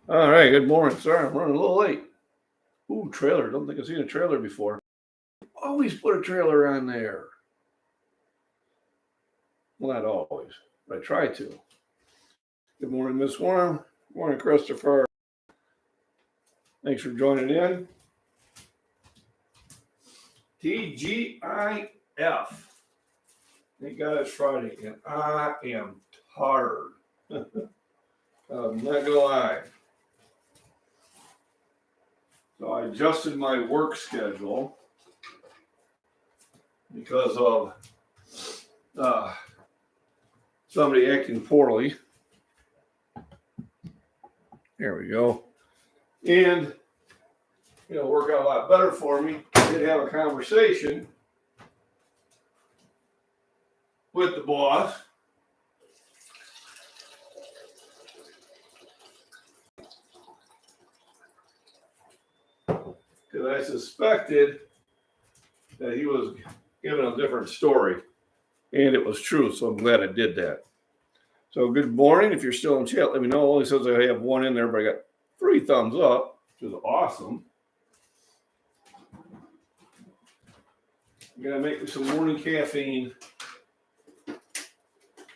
All right, good morning. Sorry, I'm running a little late. Ooh, trailer. Don't think I've seen a trailer before. Always put a trailer on there. Well, not always, but I try to. Good morning, Miss Warren. Good morning, Christopher. Thanks for joining in. TGIF. Thank God it's Friday, and I am tired. I'm not gonna lie. So I adjusted my work schedule because of somebody acting poorly. There we go. And, work out a lot better for me. I did have a conversation with the boss. Because I suspected that he was giving a different story. And it was true, so I'm glad I did that. So good morning. If you're still in chat, let me know. It only says I have one in there, but I got 3 thumbs up, which is awesome. I'm going to make me some morning caffeine.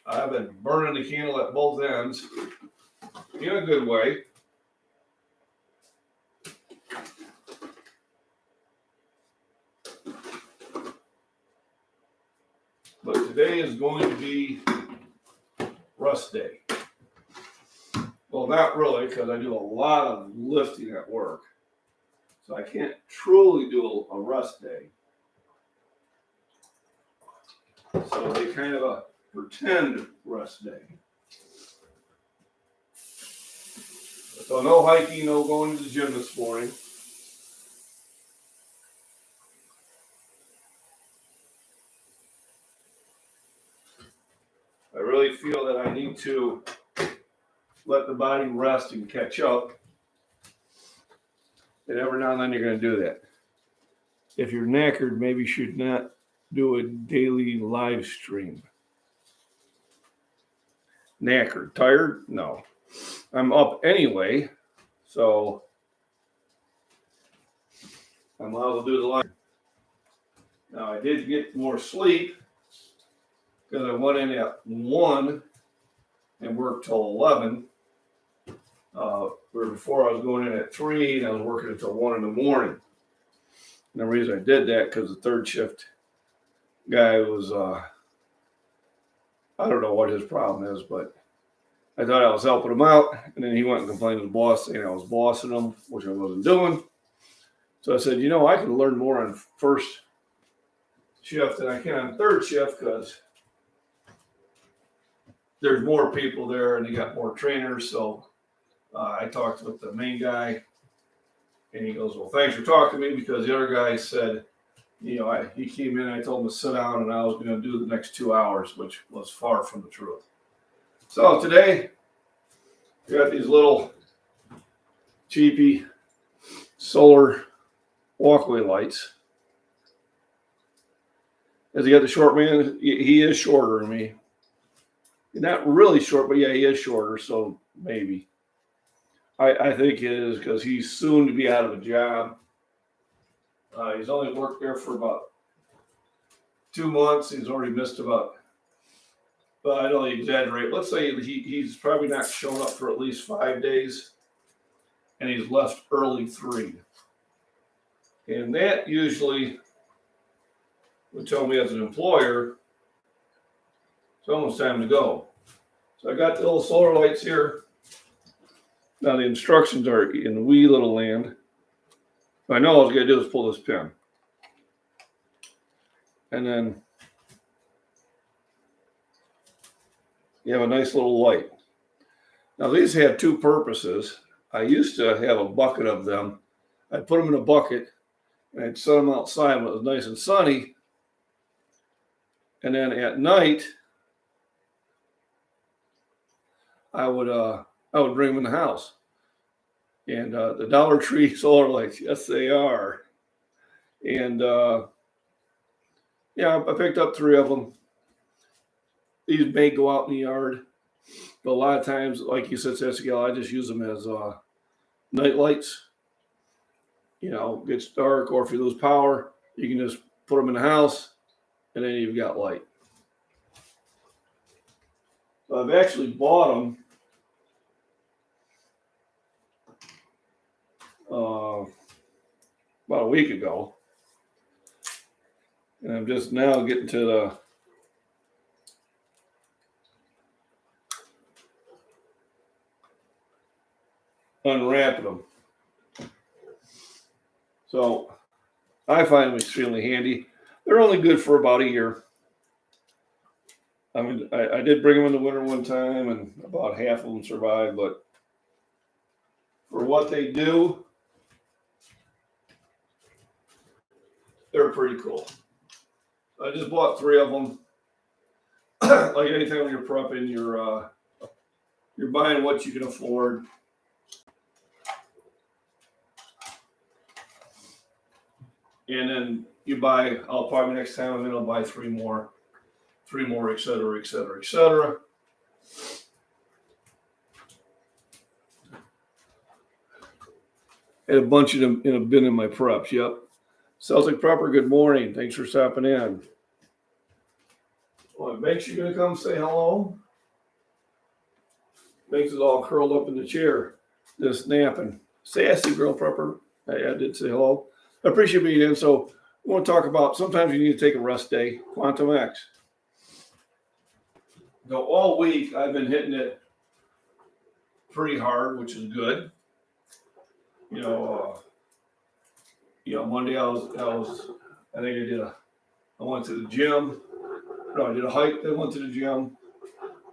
I've been burning the candle at both ends in a good way. But today is going to be rest day. Well, not really, because I do a lot of lifting at work. So I can't truly do a rest day. So they kind of a pretend rest day. So no hiking, no going to the gym this morning. I really feel that I need to let the body rest and catch up. And every now and then you're going to do that. If you're knackered, maybe you should not do a daily live stream. Knackered. Tired? No. I'm up anyway, so I'm allowed to do the live. Now, I did get more sleep because I went in at 1 and worked till 11. Where before I was going in at 3 and I was working until 1 in the morning. And the reason I did that because the third shift guy was, I don't know what his problem is, but I thought I was helping him out. And then he went and complained to the boss saying I was bossing him, which I wasn't doing. So I said, I can learn more on first shift than I can on third shift because there's more people there and they got more trainers. So I talked with the main guy and he goes, well, thanks for talking to me because the other guy said, he came in and I told him to sit down and I was going to do the next 2 hours, which was far from the truth. So today, we got these little cheapy solar walkway lights. As he got the short man, he is shorter than me. Not really short, but yeah, he is shorter, so maybe. I think it is because he's soon to be out of a job. He's only worked there for about 2 months. He's already missed about, I don't exaggerate. Let's say he's probably not shown up for at least 5 days, and he's left early 3. And that usually would tell me as an employer, it's almost time to go. So I got the little solar lights here. Now the instructions are in wee little land. I know all I was going to do is pull this pin. And then you have a nice little light. Now these have 2 purposes. I used to have a bucket of them. I'd put them in a bucket and I'd set them outside when it was nice and sunny. And then at night, I would bring them in the house. And the Dollar Tree solar lights, yes, they are. And I picked up 3 of them. These may go out in the yard, but a lot of times, like you said, Ezekiel, I just use them as night lights. Gets dark, or if you lose power, you can just put them in the house, and then you've got light. So I've actually bought them about a week ago, and I'm just now getting to the unwrapping them. So I find them extremely handy. They're only good for about a year. I mean, I did bring them in the winter one time, and about half of them survived, but for what they do, they're pretty cool. I just bought 3 of them. Like anytime you're prepping, you're buying what you can afford. And then I'll probably next time I'm gonna buy 3 more, et cetera, et cetera, et cetera. Had a bunch of them in a bin in my preps. Yep. Celtic Prepper, good morning. Thanks for stopping in. Well, Banks, you gonna come say hello? Banks is all curled up in the chair, just napping. Sassy girl prepper. I did say hello. I appreciate being in. So I want to talk about sometimes you need to take a rest day. Quantum X. So all week I've been hitting it pretty hard, which is good. Monday I went to the gym. No, I did a hike, then went to the gym.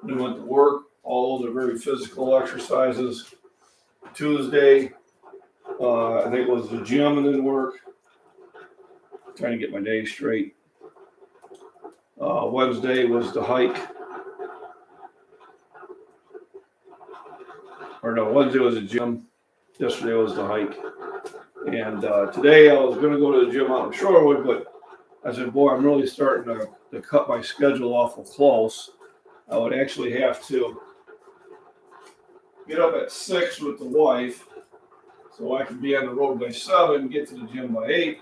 Then went to work. All those are very physical exercises. Tuesday, I think it was the gym and then work. Trying to get my day straight. Wednesday was the hike. Wednesday was the gym. Yesterday was the hike. And today I was going to go to the gym out in Shorewood, but I said, boy, I'm really starting to cut my schedule awful close. I would actually have to get up at 6 with the wife so I can be on the road by 7, get to the gym by 8.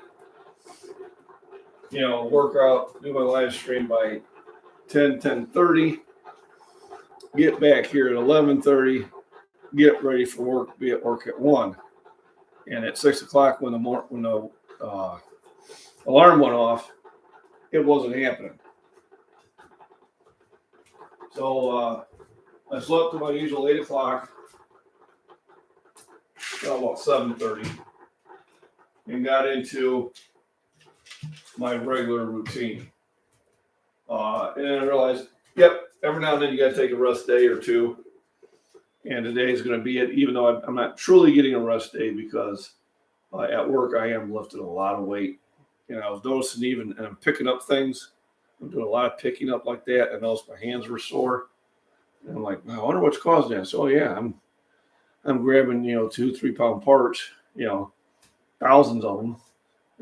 Work out, do my live stream by 10:30. Get back here at 11:30. Get ready for work. Be at work at 1. And at 6 o'clock when the alarm went off, it wasn't happening. So I slept to my usual 8 o'clock, about 7:30, and got into my regular routine. And then I realized, every now and then you got to take a rest day or two. And today is going to be it, even though I'm not truly getting a rest day because at work I am lifting a lot of weight. I was noticing and I'm picking up things. I'm doing a lot of picking up like that. I noticed my hands were sore. And I'm like, I wonder what's causing that. So I'm grabbing 2-3 pound parts, thousands of them.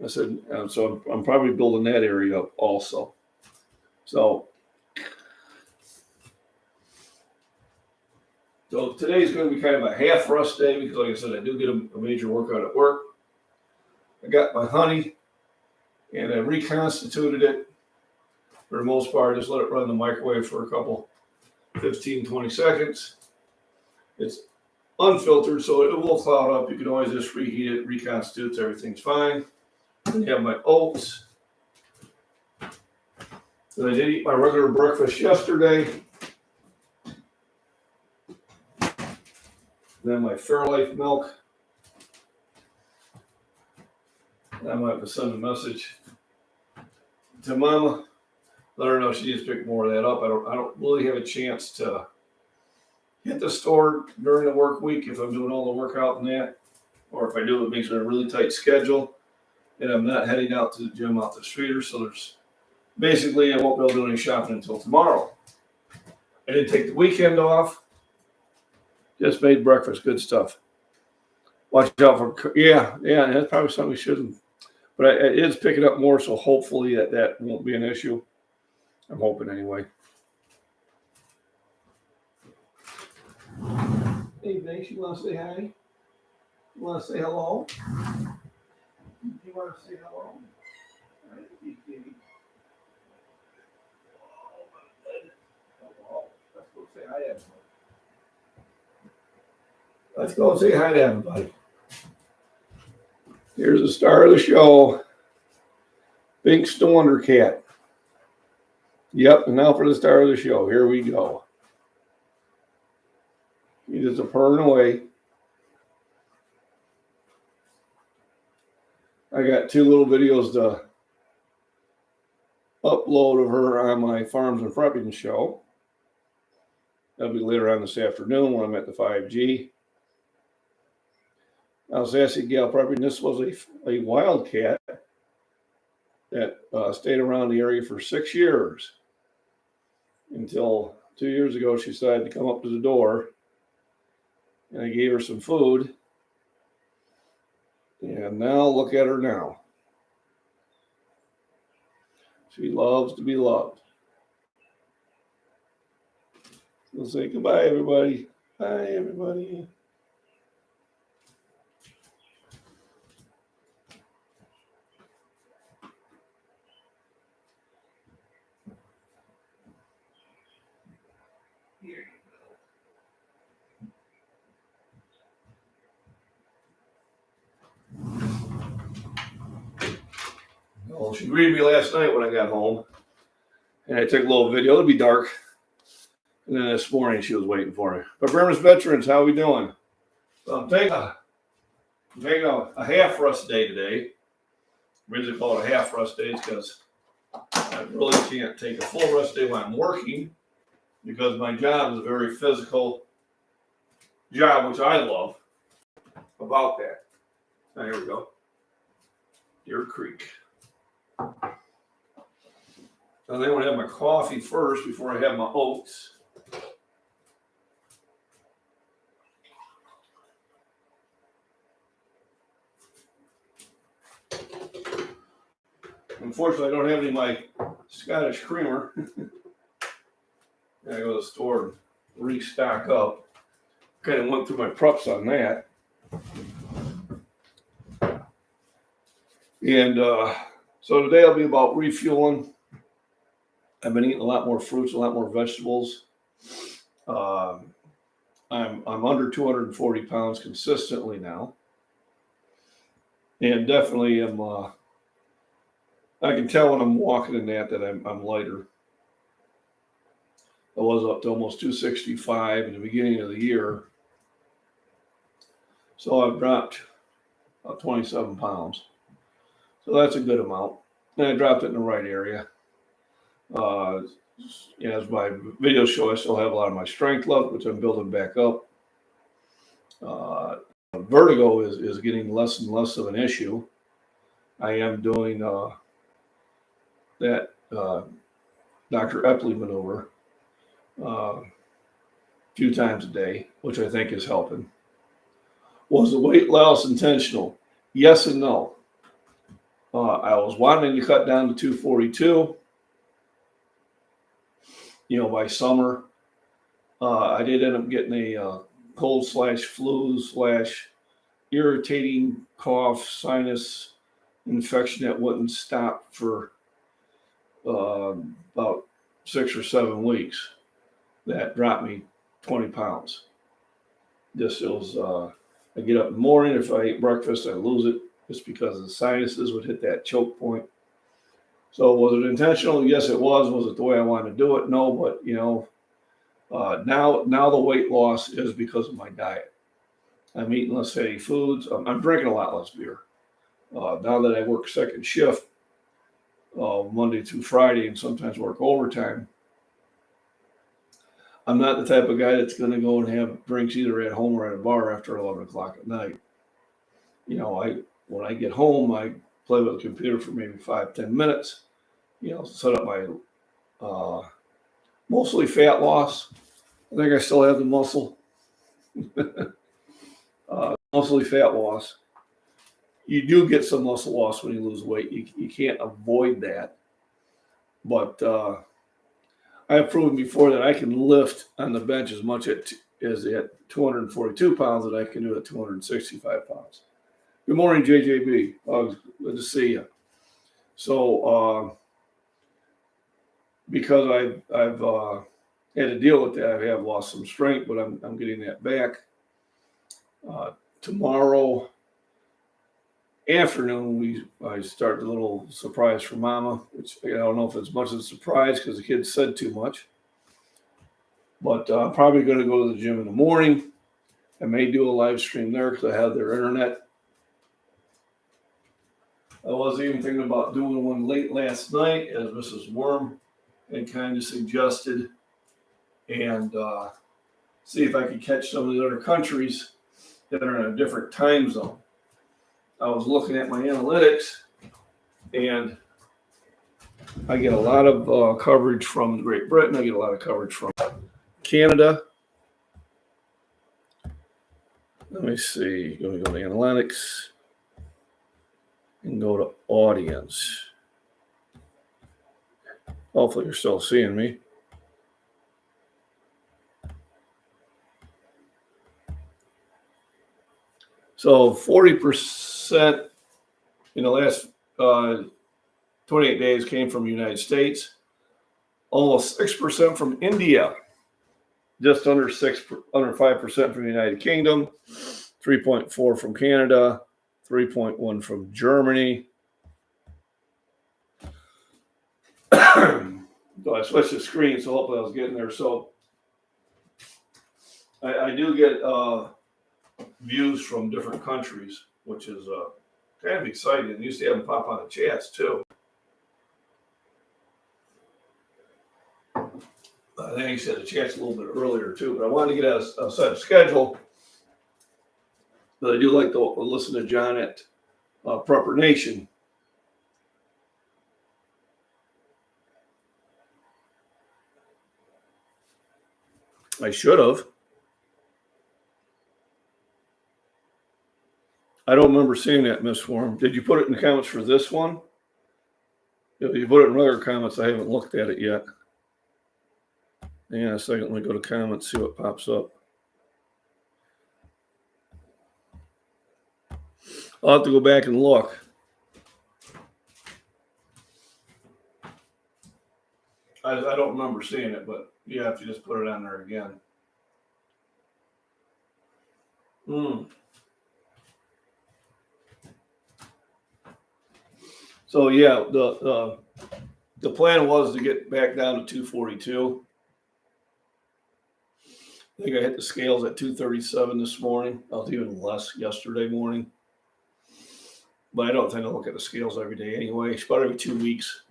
I said, so I'm probably building that area up also. So today's going to be kind of a half rest day because, like I said, I do get a major workout at work. I got my honey, and I reconstituted it. For the most part, just let it run in the microwave for a couple, 15, 20 seconds. It's unfiltered, so it will cloud up. You can always just reheat it, reconstitutes, everything's fine. Then you have my oats. Then I did eat my regular breakfast yesterday. Then my Fairlife milk. I might have to send a message to Mama. Let her know she needs to pick more of that up. I don't really have a chance to hit the store during the work week if I'm doing all the workout and that. Or if I do, it makes it a really tight schedule. And I'm not heading out to the gym out the street. So there's basically I won't be able to do any shopping until tomorrow. I didn't take the weekend off. Just made breakfast, good stuff. Watch out for, that's probably something we shouldn't. But it is picking up more, so hopefully that won't be an issue. I'm hoping anyway. Hey, Banks, you want to say hi? You want to say hello? You want to say hello? Let's go say hi to everybody. Let's go say hi to everybody. Here's the star of the show, Binks the Wonder Cat. Yep, and now for the star of the show. Here we go. He's just a purring away. I got 2 little videos to upload of her on my Farms and Prepping show. That'll be later on this afternoon when I'm at the 5G. I was asking Gal Prepping, this was a wildcat that stayed around the area for 6 years until 2 years ago she decided to come up to the door, and I gave her some food, and now look at her now. She loves to be loved. So say goodbye, everybody. Bye, everybody. Here you go. Well, she greeted me last night when I got home, and I took a little video. It'll be dark. And then this morning she was waiting for me. But Bremer's Veterans, how we doing? So I'm taking a half rust day today. The reason I call it a half rust day is because I really can't take a full rest day when I'm working, because my job is a very physical job, which I love about that. Now, here we go. Deer Creek. So then I want to have my coffee first before I have my oats. Unfortunately, I don't have any of my Scottish creamer. I go to the store and restock up. Kind of went through my preps on that. And so today I'll be about refueling. I've been eating a lot more fruits, a lot more vegetables. I'm under 240 pounds consistently now. And definitely I can tell when I'm walking in that I'm lighter. I was up to almost 265 in the beginning of the year. So I've dropped about 27 pounds. So that's a good amount. And I dropped it in the right area. As my videos show, I still have a lot of my strength left, which I'm building back up. Vertigo is getting less and less of an issue. I am doing that Dr. Epley maneuver a few times a day, which I think is helping. Was the weight loss intentional? Yes and no. I was wanting to cut down to 242. By summer, I did end up getting a cold/flu/irritating cough, sinus infection that wouldn't stop for about 6 or 7 weeks. That dropped me 20 pounds. I get up in the morning. If I eat breakfast, I lose it just because the sinuses would hit that choke point. So was it intentional? Yes, it was. Was it the way I wanted to do it? No, but now the weight loss is because of my diet. I'm eating less fatty foods. I'm drinking a lot less beer. Now that I work second shift, Monday through Friday, and sometimes work overtime, I'm not the type of guy that's going to go and have drinks either at home or at a bar after 11 o'clock at night. When I get home, I play with the computer for maybe 5-10 minutes, set up my mostly fat loss. I think I still have the muscle. Mostly fat loss. You do get some muscle loss when you lose weight. You can't avoid that. But I have proven before that I can lift on the bench as much is at 242 pounds that I can do at 265 pounds. Good morning, JJB. Good to see you. So, because I've had to deal with that, I have lost some strength, but I'm getting that back. Tomorrow afternoon, I start a little surprise for Mama, which I don't know if it's much of a surprise because the kids said too much. But I'm probably going to go to the gym in the morning. I may do a live stream there because I have their internet. I was even thinking about doing one late last night, as Mrs. Worm had kind of suggested, and see if I could catch some of the other countries that are in a different time zone. I was looking at my analytics, and I get a lot of coverage from Great Britain. I get a lot of coverage from Canada. Let me see. Going to go to analytics and go to audience. Hopefully you're still seeing me. So 40% in the last 28 days came from the United States, almost 6% from India, just under 5% from the United Kingdom, 3.4 from Canada, 3.1 from Germany. So I switched the screen, so hopefully I was getting there. So I do get views from different countries, which is kind of exciting. I used to have them pop on the chats too. I think he said the chat's a little bit earlier too, but I wanted to get a set schedule. But I do like to listen to John at Prepper Nation. I should have. I don't remember seeing that, Miss Form. Did you put it in the comments for this one? If you put it in other comments, I haven't looked at it yet. Hang on a second. Let me go to comments, see what pops up. I'll have to go back and look. I don't remember seeing it, but you have to just put it on there again. So yeah, the plan was to get back down to 242. I think I hit the scales at 237 this morning. I was even less yesterday morning. But I don't tend to look at the scales every day anyway. It's about every 2 weeks.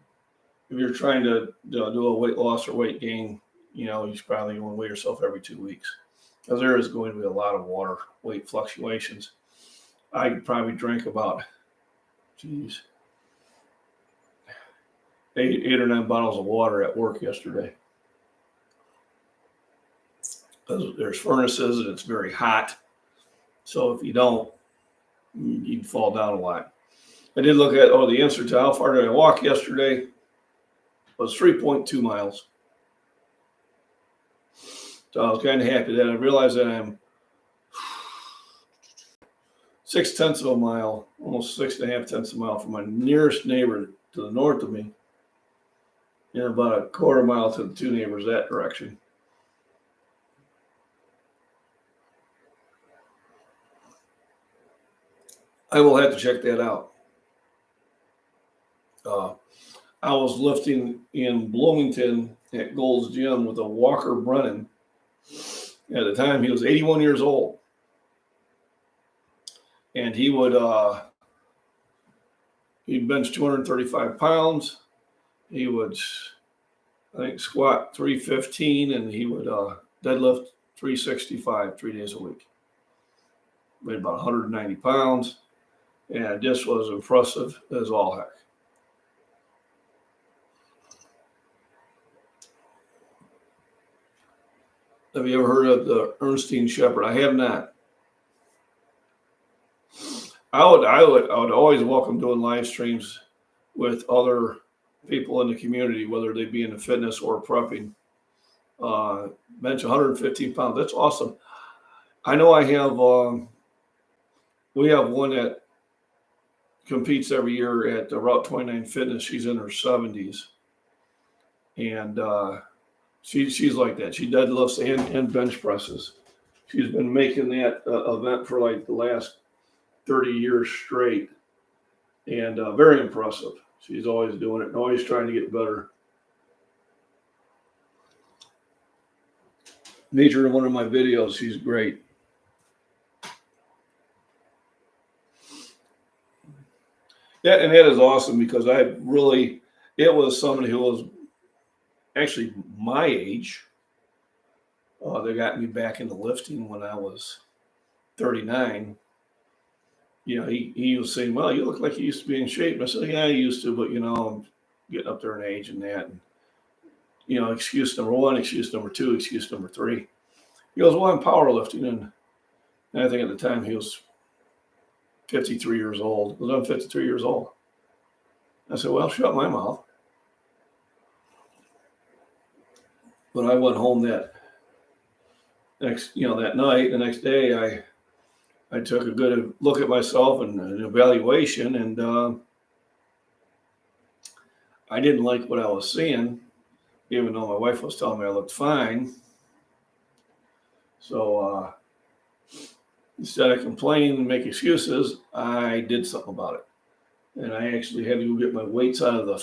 If you're trying to do a weight loss or weight gain, you should probably want to weigh yourself every 2 weeks. Because there is going to be a lot of water weight fluctuations. I probably drank about, 8 or 9 bottles of water at work yesterday. There's furnaces and it's very hot. So if you don't, you'd fall down a lot. I did look at the answer to how far did I walk yesterday. It was 3.2 miles. So I was kind of happy that I realized that I'm 0.6 of a mile, almost 6.5 of a mile from my nearest neighbor to the north of me, and about 1/4 mile to the 2 neighbors that direction. I will have to check that out. I was lifting in Bloomington at Gold's Gym with a Walker Brennan. At the time, he was 81 years old. And he'd bench 235 pounds. He would, I think, squat 315, and he would deadlift 365 3 days a week. Weighed about 190 pounds. And this was impressive as all heck. Have you ever heard of the Ernestine Shepherd? I have not. I would always welcome doing live streams with other people in the community, whether they be in the fitness or prepping. bench 115 pounds. That's awesome. I know I have, we have one that competes every year at the Route 29 Fitness. She's in her 70s. And she's like that. She deadlifts and bench presses. She's been making that event for like the last 30 years straight. And very impressive. She's always doing it and always trying to get better. Featured in one of my videos. She's great. Yeah, and that is awesome because it was somebody who was actually my age. They got me back into lifting when I was 39. He was saying, well, you look like you used to be in shape. And I said, yeah, I used to, but, I'm getting up there in age and that. And, excuse number one, excuse number two, excuse number three. He goes, well, I'm powerlifting. And I think at the time he was 53 years old. Because I'm 53 years old. I said, well, shut my mouth. But I went home that night. The next day, I took a good look at myself and an evaluation, and I didn't like what I was seeing, even though my wife was telling me I looked fine. So instead of complaining and make excuses, I did something about it. And I actually had to go get my weights out of the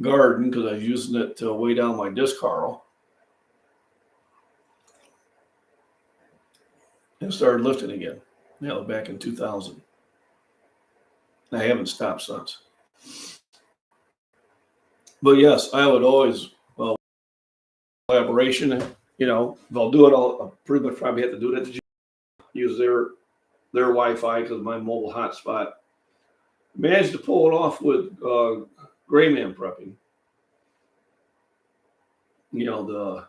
garden because I was using it to weigh down my disc harl. And started lifting again. Back in 2000. I haven't stopped since. But yes, I would always, collaboration, if I'll do it, I'll pretty much probably have to do it at the gym. Use their Wi-Fi because my mobile hotspot. Managed to pull it off with Gray Man prepping. The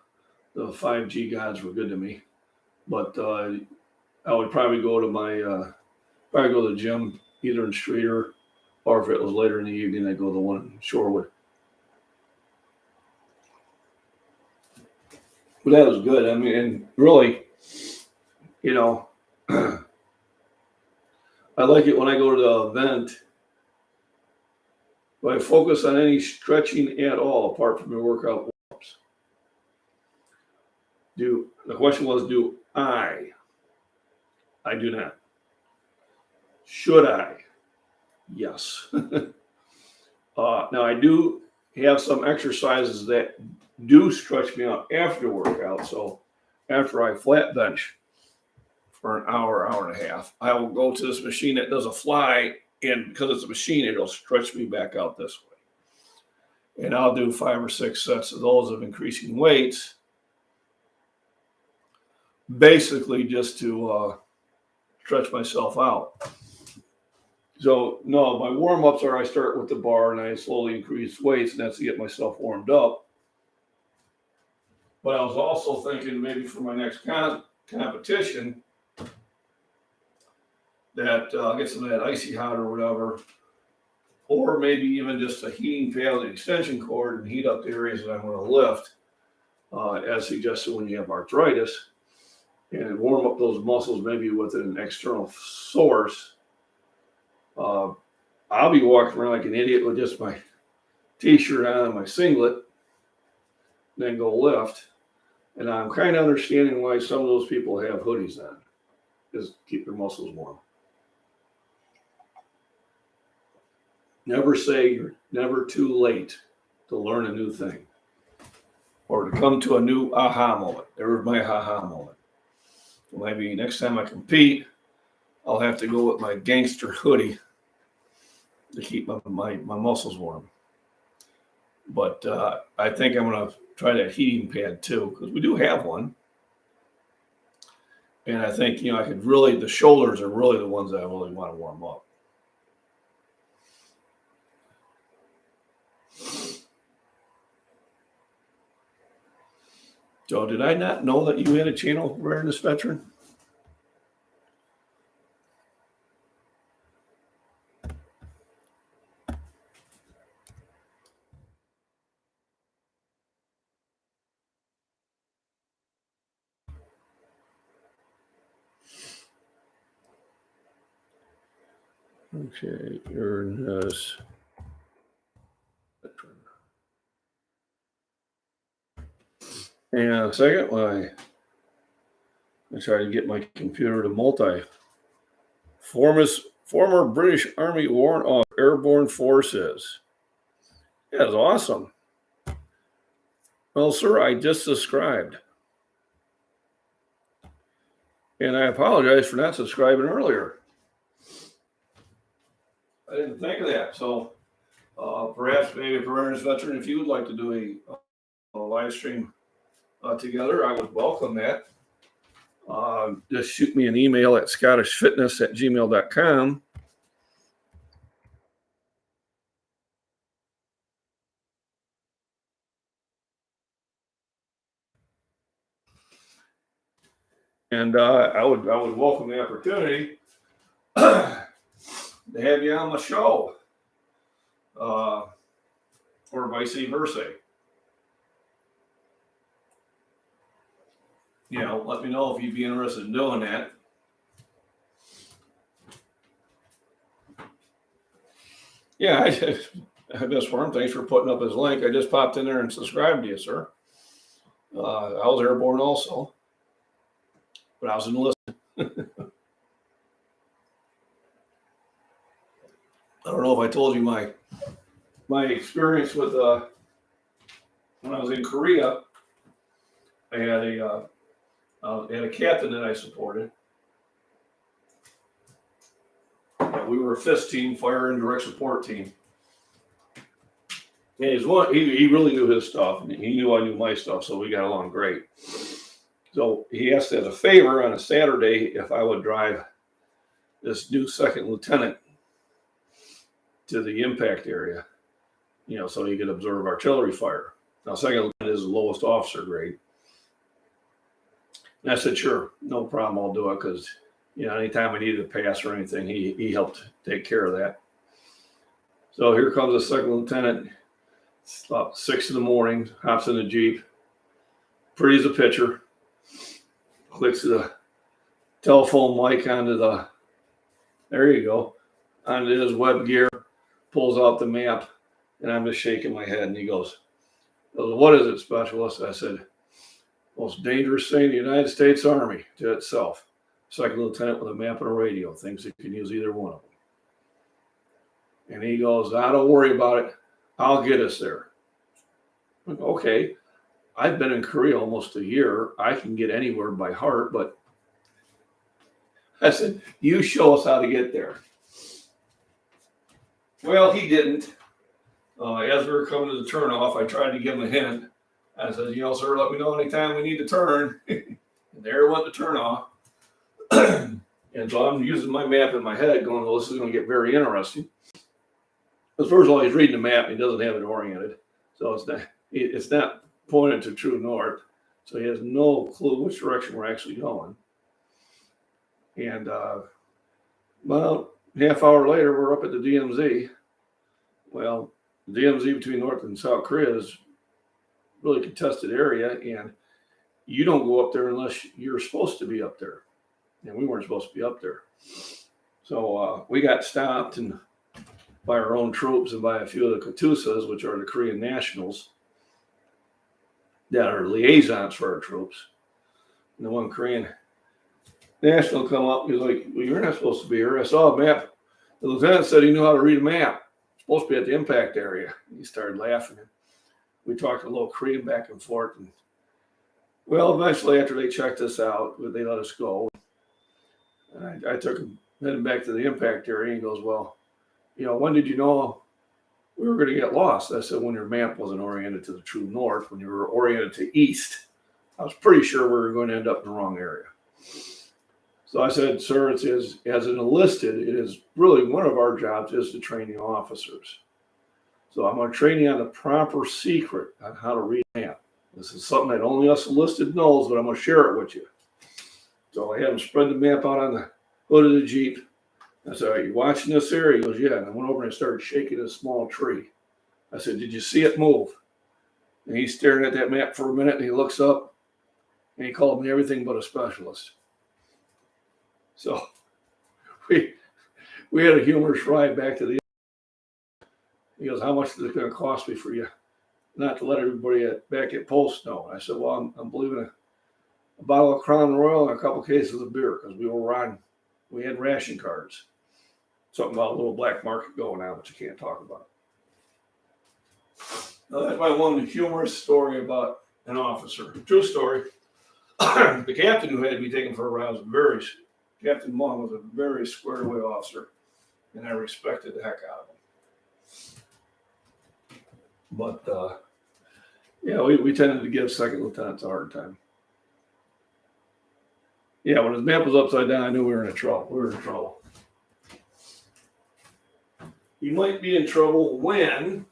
5G gods were good to me. But I would probably go to the gym either in Streeter, or if it was later in the evening, I'd go to the one in Shorewood. But that was good. I mean, and really, I like it when I go to the event. Do I focus on any stretching at all apart from the workout warm-ups? The question was, do I? I do not. Should I? Yes. Now I do have some exercises that do stretch me out after workout. So after I flat bench for an hour and a half, I will go to this machine that does a fly, and because it's a machine, it'll stretch me back out this way. And I'll do 5 or 6 sets of those of increasing weights, basically just to stretch myself out. So no, my warm-ups are I start with the bar and I slowly increase weights, and that's to get myself warmed up. But I was also thinking maybe for my next competition that I'll get some of that icy hot or whatever, or maybe even just a heating pad and extension cord and heat up the areas that I'm going to lift, as suggested when you have arthritis, and warm up those muscles maybe with an external source. I'll be walking around like an idiot with just my t-shirt on and my singlet, then go lift. And I'm kind of understanding why some of those people have hoodies on, is keep their muscles warm. Never say you're never too late to learn a new thing or to come to a new aha moment. There was my aha moment. So maybe next time I compete, I'll have to go with my gangster hoodie to keep my muscles warm. But I think I'm going to try that heating pad too, because we do have one. And I think, I could really, the shoulders are really the ones that I really want to warm up. So did I not know that you had a channel, Awareness Veteran? Okay, earnest veteran. And a second, I try to get my computer to multi. Former British Army Warrant Officer, Airborne Forces. That's awesome. Well, sir, I just subscribed. And I apologize for not subscribing earlier. I didn't think of that. So perhaps maybe for Earnest Veteran, if you would like to do a live stream together, I would welcome that. Just shoot me an email at scottishfitness@gmail.com. And I would welcome the opportunity to have you on the show, or vice versa. You know, let me know if you'd be interested in doing that. Yeah, Miss Worm, thanks for putting up his link. I just popped in there and subscribed to you, sir. I was airborne also, but I was enlisted. I don't know if I told you my experience with when I was in Korea. I had a captain that I supported. We were a FIST team, fire and direct support team. And he really knew his stuff, and he knew I knew my stuff, so we got along great. So he asked as a favor on a Saturday if I would drive this new second lieutenant to the impact area, you know, so he could observe artillery fire. Now, second lieutenant is the lowest officer grade. And I said, sure, no problem, I'll do it, because, you know, anytime I needed a pass or anything, he helped take care of that. So here comes the second lieutenant. It's about 6 a.m, hops in the Jeep, pretty as a picture, clicks the telephone mic onto there you go, onto his web gear, pulls out the map, and I'm just shaking my head, and he goes, what is it, Specialist? I said, most dangerous thing in the United States Army to itself. Second lieutenant with a map and a radio, thinks he can use either one of them. And he goes, don't worry about it. I'll get us there. I'm like, okay, I've been in Korea almost a year. I can get anywhere by heart, but I said, you show us how to get there. Well, he didn't. As we were coming to the turnoff, I tried to give him a hint. I said, sir, let me know anytime we need to turn. And there went the turnoff. And so I'm using my map in my head going, well, this is going to get very interesting. Because first of all, he's reading the map and he doesn't have it oriented. So it's not pointed to true north. So he has no clue which direction we're actually going. And about half hour later, we're up at the DMZ. Well, the DMZ between North and South Korea is a really contested area, and you don't go up there unless you're supposed to be up there. And we weren't supposed to be up there. So we got stopped and by our own troops and by a few of the Katusas, which are the Korean nationals that are liaisons for our troops. And the one Korean national come up, he was like, well, you're not supposed to be here. I saw a map. The lieutenant said he knew how to read a map. Supposed to be at the impact area. He started laughing. We talked a little Korean back and forth. And, well, eventually, after they checked us out, they let us go. I took him heading back to the impact area. He goes, well, when did you know we were going to get lost? I said, when your map wasn't oriented to the true north, when you were oriented to east, I was pretty sure we were going to end up in the wrong area. So I said, sir, as an enlisted, it is really one of our jobs is to train the officers. So I'm going to train you on the proper secret on how to read a map. This is something that only us enlisted knows, but I'm going to share it with you. So I had him spread the map out on the hood of the Jeep. I said, are you watching this area? He goes, yeah. And I went over and I started shaking a small tree. I said, did you see it move? And he's staring at that map for a minute, and he looks up, and he called me everything but a specialist. So we we had a humorous ride back to the. He goes, how much is it going to cost me for you not to let everybody back at Post know? I said, well, I'm believing a bottle of Crown Royal and a couple cases of beer because we had ration cards. Something about a little black market going on, but you can't talk about it. Now, that's my one humorous story about an officer. True story. The captain who had me taken for a ride was Captain Mung was a very squared away officer, and I respected the heck out of him. But yeah, we tended to give second lieutenants a hard time. Yeah, when his map was upside down, I knew we were in trouble. We were in trouble. You might be in trouble when.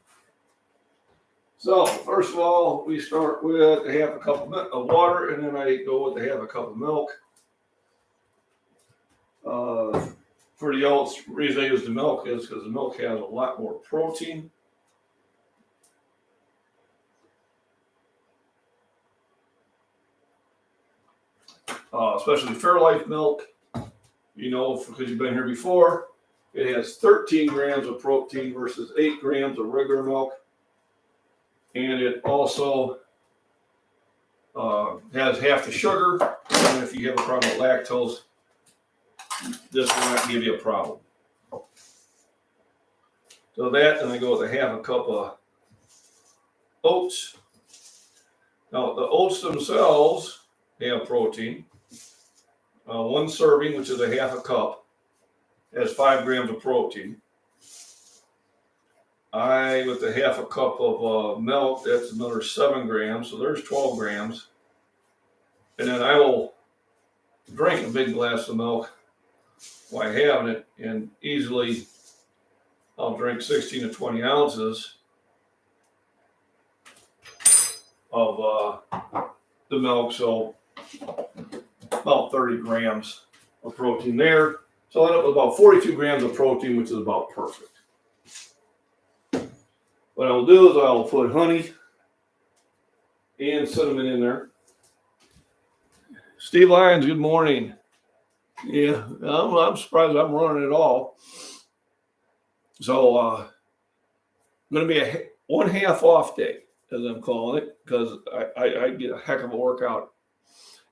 So first of all, we start with half a cup of water, and then I go with half a cup of milk. For the oats, the reason I use the milk is because the milk has a lot more protein. Especially Fairlife milk, because you've been here before, it has 13 grams of protein versus 8 grams of regular milk. And it also has half the sugar. And if you have a problem with lactose, this will not give you a problem. So that, and I go with a half a cup of oats. Now, the oats themselves have protein. One serving, which is a half a cup, has 5 grams of protein. With a half a cup of milk, that's another 7 grams, so there's 12 grams. And then I will drink a big glass of milk while having it, and easily I'll drink 16 to 20 ounces of the milk, so about 30 grams of protein there. So I end up with about 42 grams of protein, which is about perfect. What I'll do is I'll put honey and cinnamon in there. Steve Lyons, good morning. Yeah, I'm surprised I'm running it all. So I'm going to be a 1/2 off day, as I'm calling it, because I get a heck of a workout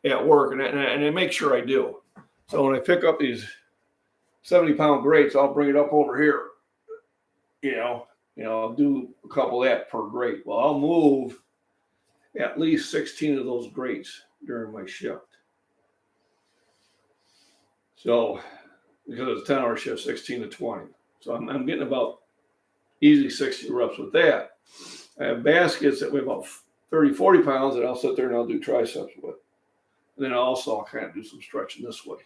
at work, and I make sure I do. So when I pick up these 70-pound grates, I'll bring it up over here. I'll do a couple of that per grate. Well, I'll move at least 16 of those grates during my shift. So, because it's a 10-hour shift, 16 to 20. So I'm getting about easy 60 reps with that. I have baskets that weigh about 30, 40 pounds that I'll sit there and I'll do triceps with. And then also I'll kind of do some stretching this way.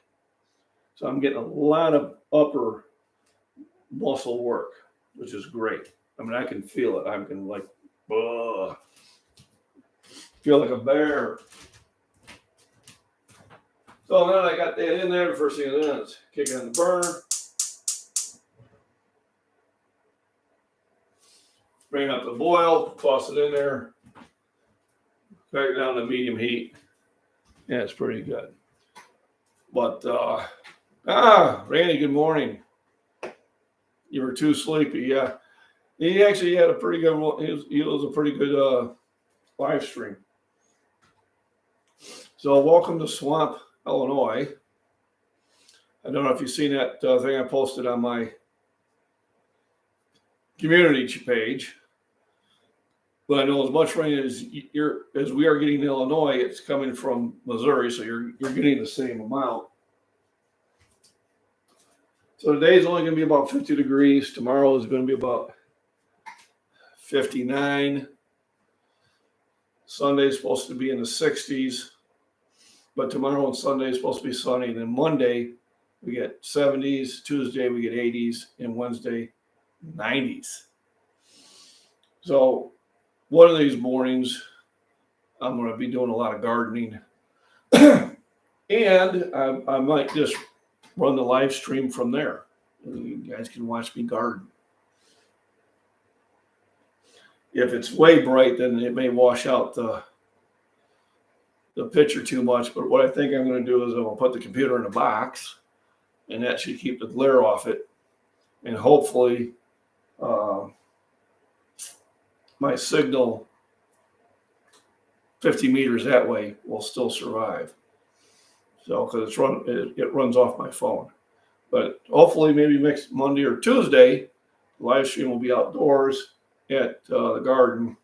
So I'm getting a lot of upper muscle work, which is great. I mean, I can feel it. I can feel like a bear. So then I got that in there. The first thing I do is kick it on the burner. Bring up the boil, toss it in there, back down to medium heat. Yeah, it's pretty good. But, Randy, good morning. You were too sleepy, yeah. He actually had a pretty good one. He was a pretty good live stream. So welcome to Swamp, Illinois. I don't know if you've seen that thing I posted on my community page. But I know as much rain as we are getting in Illinois, it's coming from Missouri, so you're getting the same amount. So today's only going to be about 50 degrees. Tomorrow is going to be about 59. Sunday is supposed to be in the 60s. But tomorrow and Sunday is supposed to be sunny. And then Monday, we get 70s. Tuesday, we get 80s. And Wednesday, 90s. So one of these mornings, I'm going to be doing a lot of gardening. And I might just run the live stream from there. You guys can watch me garden. If it's way bright, then it may wash out the picture too much. But what I think I'm going to do is I'm going to put the computer in a box, and that should keep the glare off it. and hopefully my signal 50 meters that way will still survive. So, because it runs off my phone. But hopefully, maybe next Monday or Tuesday, the live stream will be outdoors at the garden.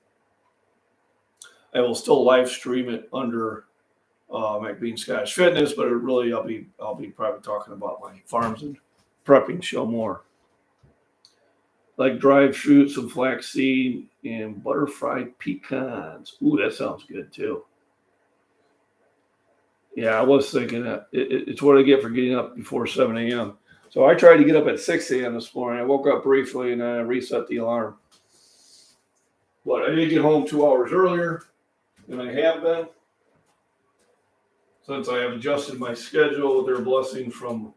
I will still live stream it under MacBean Scottish Fitness, but I'll be probably talking about my farms and prepping show more. Like dried fruit, some flaxseed, and butter fried pecans. Ooh, that sounds good too. Yeah, I was thinking that it's what I get for getting up before 7 a.m. So I tried to get up at 6 a.m. this morning. I woke up briefly and I reset the alarm. But I did get home 2 hours earlier than I have been, since I have adjusted my schedule with their blessing from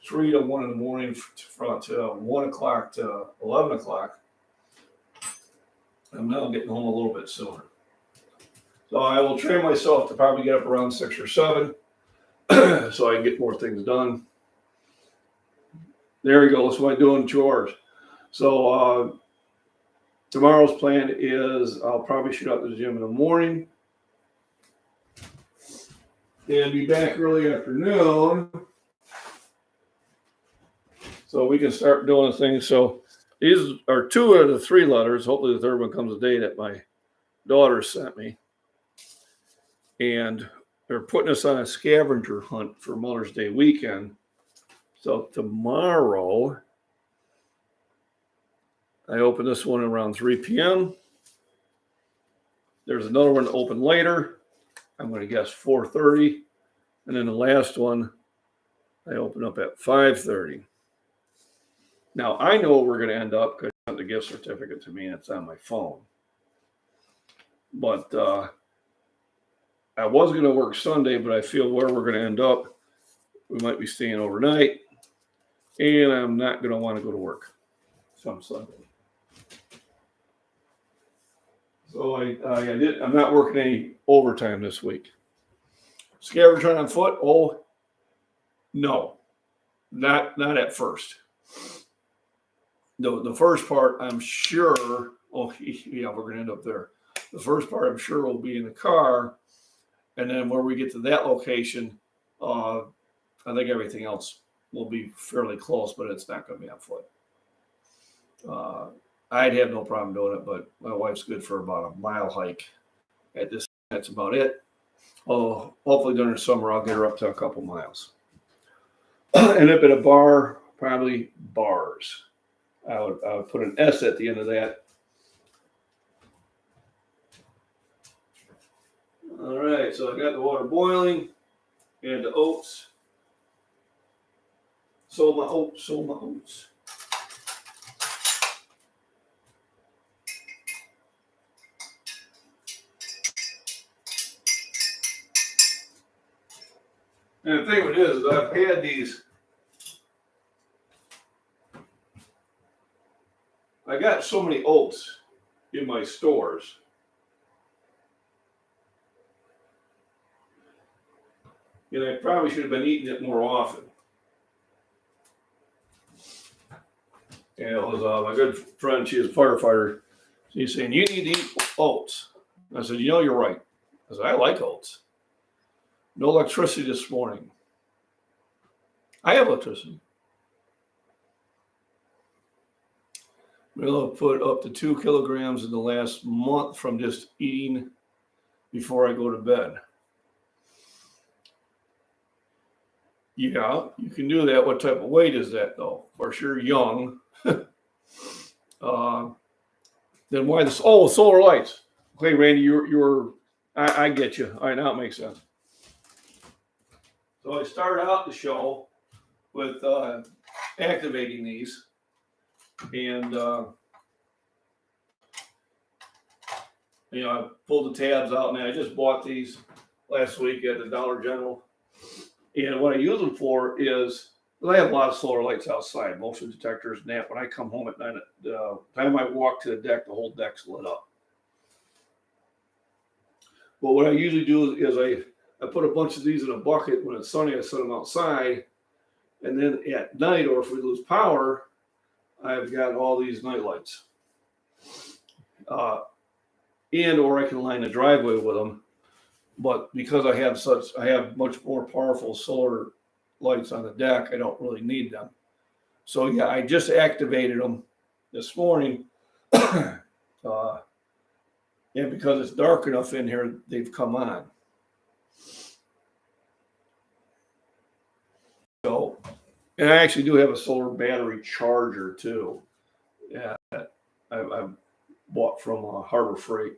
3 to 1 in the morning to 1 o'clock to 11 o'clock. I'm now getting home a little bit sooner. So I will train myself to probably get up around 6 or 7 so I can get more things done. There we go. That's what I do in 2 hours. So tomorrow's plan is I'll probably shoot out to the gym in the morning and be back early afternoon so we can start doing things. So these are 2 of the 3 letters. Hopefully the third one comes today that my daughter sent me. And they're putting us on a scavenger hunt for Mother's Day weekend. So tomorrow, I open this one around 3 p.m. There's another one open later. I'm going to guess 4:30. And then the last one, I open up at 5:30. Now, I know we're going to end up because I sent the gift certificate to me and it's on my phone. But I was going to work Sunday, but I feel where we're going to end up, we might be staying overnight. And I'm not going to want to go to work some Sunday. So I'm not working any overtime this week. Scavenger hunt on foot? Oh, no, not at first. The first part, I'm sure. Oh, yeah, we're going to end up there. The first part, I'm sure, will be in the car, and then when we get to that location, I think everything else will be fairly close, but it's not going to be on foot. I'd have no problem doing it, but my wife's good for about a mile hike. At this, that's about it. Oh, hopefully during the summer I'll get her up to a couple miles. And up at a bar, probably bars. I would put an S at the end of that. All right, so I got the water boiling and the oats. Sold my oats. And the thing with it is I've had these. I got so many oats in my stores. And I probably should have been eating it more often. And it was my good friend, she is a firefighter. She's saying, you need to eat oats. I said, you're right. I said, I like oats. No electricity this morning. I have electricity. We'll put up to 2 kilograms in the last month from just eating before I go to bed. Yeah, you can do that. What type of weight is that, though? Of course, you're young. Then why this? Oh, solar lights. Okay, Randy, I get you. All right, now it makes sense. So I start out the show with activating these. And, I pulled the tabs out, and I just bought these last week at the Dollar General. And what I use them for is, I have a lot of solar lights outside, motion detectors and that. When I come home at night, the time I walk to the deck, the whole deck's lit up. But what I usually do is I put a bunch of these in a bucket. When it's sunny, I set them outside. And then at night, or if we lose power, I've got all these night lights. And or I can line the driveway with them. But because I have much more powerful solar lights on the deck, I don't really need them. So yeah, I just activated them this morning. And because it's dark enough in here, they've come on. So, and I actually do have a solar battery charger too. Yeah, I've bought from Harbor Freight.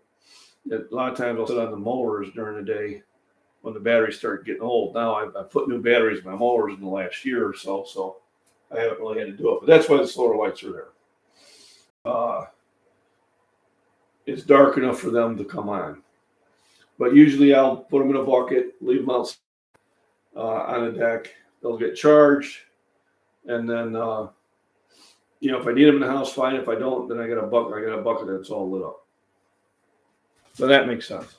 A lot of times I'll sit on the mowers during the day when the batteries start getting old. Now I've put new batteries in my mowers in the last year or so, so I haven't really had to do it. But that's why the solar lights are there. It's dark enough for them to come on. But usually I'll put them in a bucket, leave them out on the deck. They'll get charged, and then if I need them in the house, fine. If I don't, then I got a bucket that's all lit up. So that makes sense.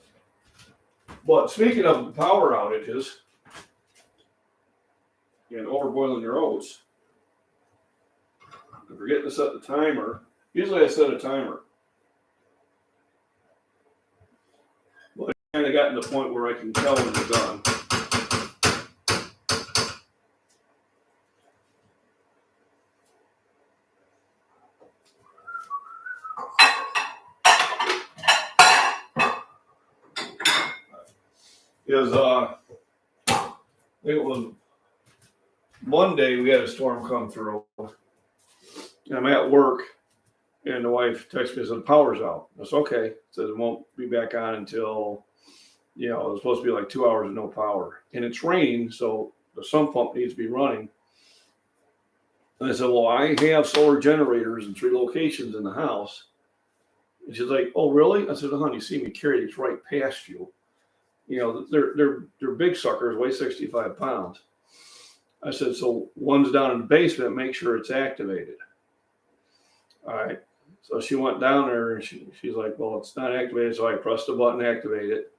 But speaking of power outages and overboiling your oats, I'm forgetting to set the timer. Usually I set a timer. But I kind of gotten to the point where I can tell when they're done. I think it was Monday we had a storm come through. And I'm at work and the wife texts me and said, power's out. That's okay. It says it won't be back on until, it was supposed to be like 2 hours of no power. And it's raining, so the sump pump needs to be running. And I said, well, I have solar generators in 3 locations in the house. And she's like, oh, really? I said, honey, you see me carry these right past you. They're big suckers, weigh 65 pounds. I said, so one's down in the basement, make sure it's activated. All right. So she went down there and she's like, well, it's not activated. So I pressed the button, activate it.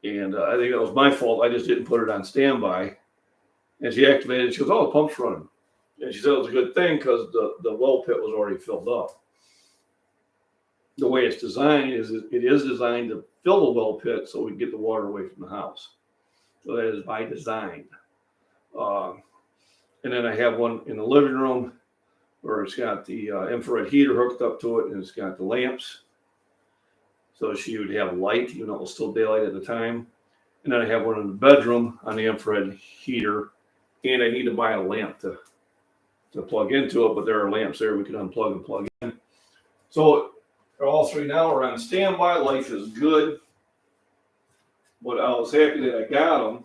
And I think that was my fault. I just didn't put it on standby. And she activated it. She goes, oh, the pump's running. And she said it was a good thing because the well pit was already filled up. The way it's designed is it is designed to fill the well pit so we can get the water away from the house. So that is by design. And then I have one in the living room where it's got the infrared heater hooked up to it, and it's got the lamps. So she would have light, even though it was still daylight at the time. And then I have one in the bedroom on the infrared heater, and I need to buy a lamp to plug into it, but there are lamps there we can unplug and plug in. So all 3 now are on standby. Life is good. But I was happy that I got them.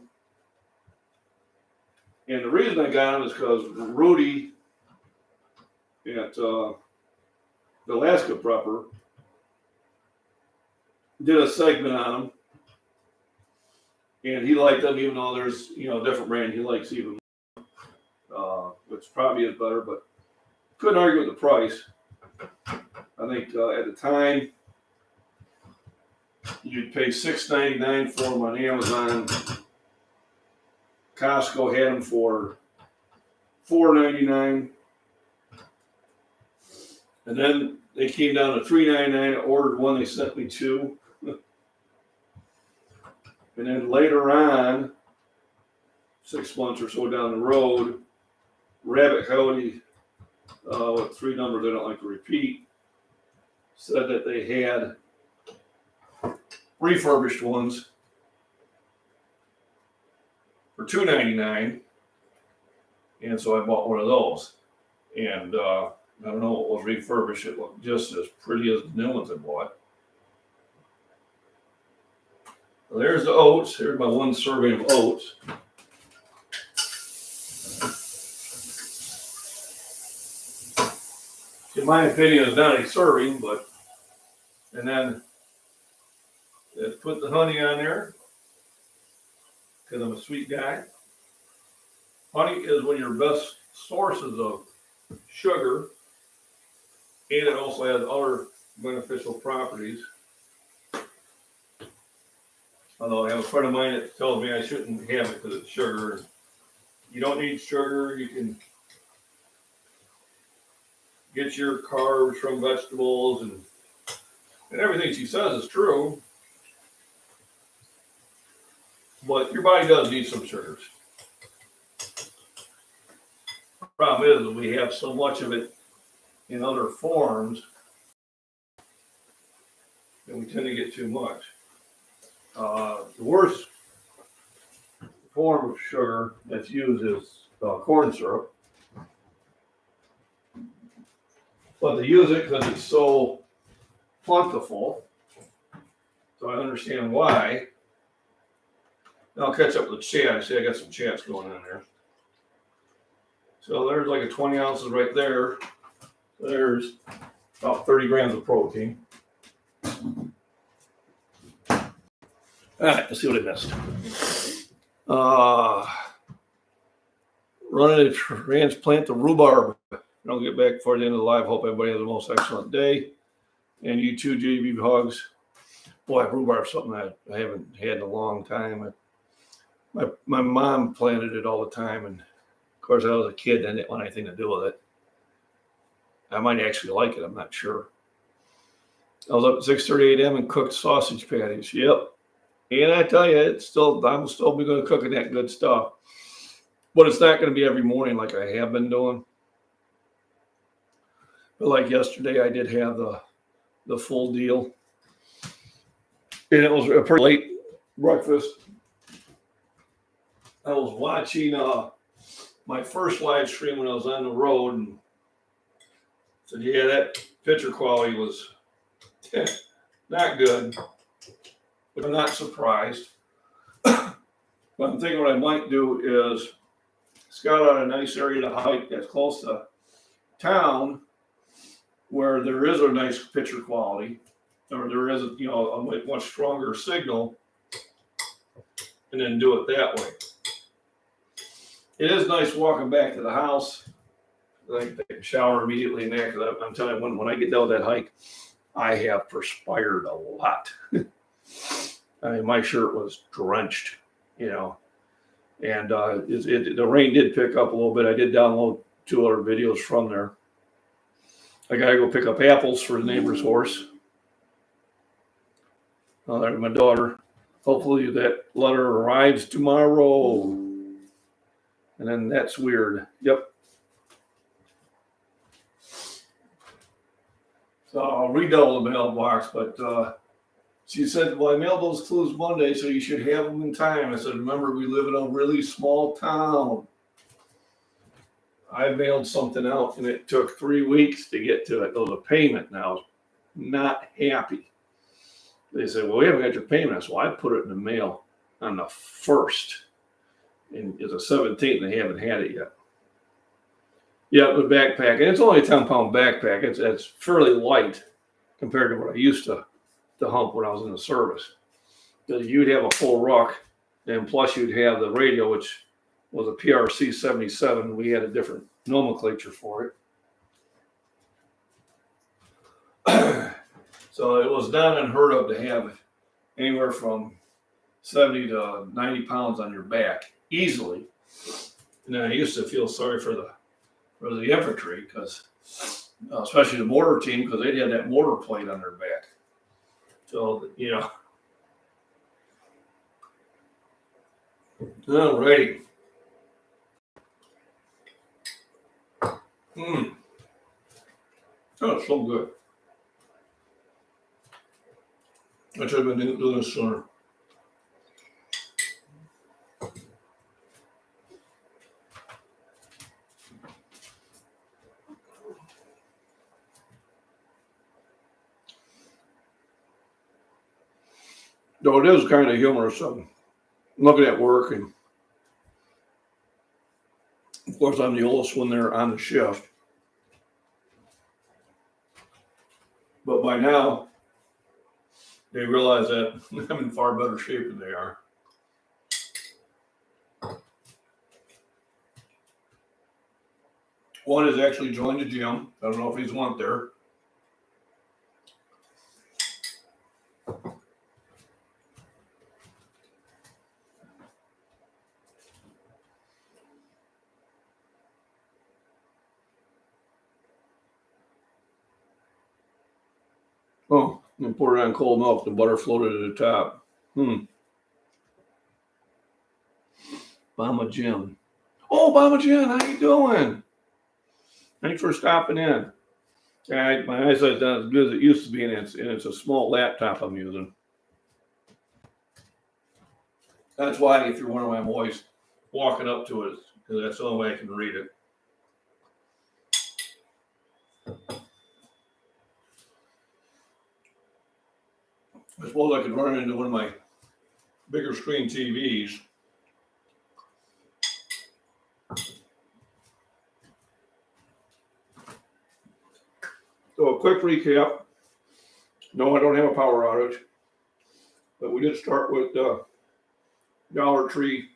And the reason I got them is because Rudy at the Alaska Prepper did a segment on them. And he liked them, even though there's, a different brand he likes even more, which probably is better, but couldn't argue with the price. I think at the time, you'd pay $6.99 for them on Amazon. Costco had them for $4.99. And then they came down to $3.99. I ordered one, they sent me 2. And then later on, 6 months or so down the road, Rabbit Coyote, with 3 numbers I don't like to repeat, said that they had refurbished ones for $2.99, and so I bought one of those. And I don't know what was refurbished; it looked just as pretty as the new ones I bought. Well, there's the oats. Here's my 1 serving of oats. In my opinion, it's not a serving, but and then let's put the honey on there because I'm a sweet guy. Honey is one of your best sources of sugar, and it also has other beneficial properties. Although I have a friend of mine that tells me I shouldn't have it because it's sugar. You don't need sugar. You can get your carbs from vegetables, and everything she says is true. But your body does need some sugars. The problem is that we have so much of it in other forms that we tend to get too much. The worst form of sugar that's used is corn syrup. But they use it because it's so plentiful. So I understand why. Now I'll catch up with the chat. I see I got some chats going on there. So there's like a 20 ounces right there. There's about 30 grams of protein. All right, let's see what I missed. Running to transplant the rhubarb. I'll get back before the end of the live. Hope everybody has the most excellent day. And you too, JB Hogs. Boy, rhubarb is something that I haven't had in a long time. My mom planted it all the time, and of course I was a kid and I didn't want anything to do with it. I might actually like it, I'm not sure. I was up at 6:30 a.m. and cooked sausage patties. Yep. And I tell you, I'm still going to cook that good stuff. But it's not going to be every morning like I have been doing. But like yesterday, I did have the full deal. And it was a pretty late breakfast. I was watching my first live stream when I was on the road, and said, yeah, that picture quality was not good. But I'm not surprised. But I'm thinking what I might do is scout out a nice area to hike that's close to town where there is a nice picture quality, or there is a much stronger signal, and then do it that way. It is nice walking back to the house. I can take a shower immediately in there, because I'm telling you, when I get down that hike, I have perspired a lot. I mean, my shirt was drenched, and the rain did pick up a little bit. I did download 2 other videos from there. I got to go pick up apples for the neighbor's horse. There's my daughter. Hopefully that letter arrives tomorrow. And then that's weird. Yep. So I'll redouble the mailbox, but she said, well, I mailed those clues Monday, so you should have them in time. I said, remember, we live in a really small town. I mailed something out, and it took 3 weeks to get to it. It was a payment now. Not happy. They said, well, we haven't got your payment. So I put it in the mail on the 1st. And it's the 17th, and they haven't had it yet. Yeah, the backpack. And it's only a 10-pound backpack. It's fairly light compared to what I used to hump when I was in the service. Because you'd have a full ruck, and plus you'd have the radio, which was a PRC 77. We had a different nomenclature for it. So it was not unheard of to have anywhere from 70 to 90 pounds on your back easily. And I used to feel sorry for the infantry, because especially the mortar team, because they'd had that mortar plate on their back. So, Alrighty. Oh, it's so good. I should have been doing this sooner. Though it is kind of humorous. I'm looking at work, and of course I'm the oldest one there on the shift. But by now, they realize that I'm in far better shape than they are. One has actually joined the gym. I don't know if he's went there. Oh, and pour it on cold milk. The butter floated at the top. Mama Jim. Oh, Mama Jim, how you doing? Thanks for stopping in. My eyesight's not as good as it used to be, and it's a small laptop I'm using. That's why if you're wondering why I'm always walking up to it, because that's the only way I can read it. I suppose I could run it into one of my bigger screen TVs. So a quick recap. No, I don't have a power outage, but we did start with Dollar Tree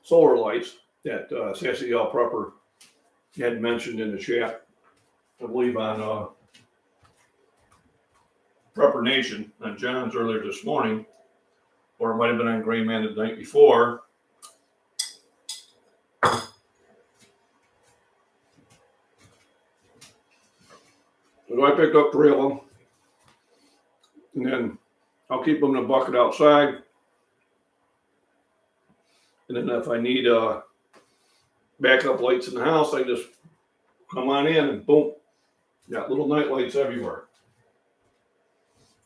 solar lights that Sassy L. Prepper had mentioned in the chat, I believe on Prepper Nation, on John's earlier this morning, or it might have been on Gray Man the night before. So I picked up 3 of them, and then I'll keep them in a bucket outside. And then if I need backup lights in the house, I just come on in and boom, got little night lights everywhere.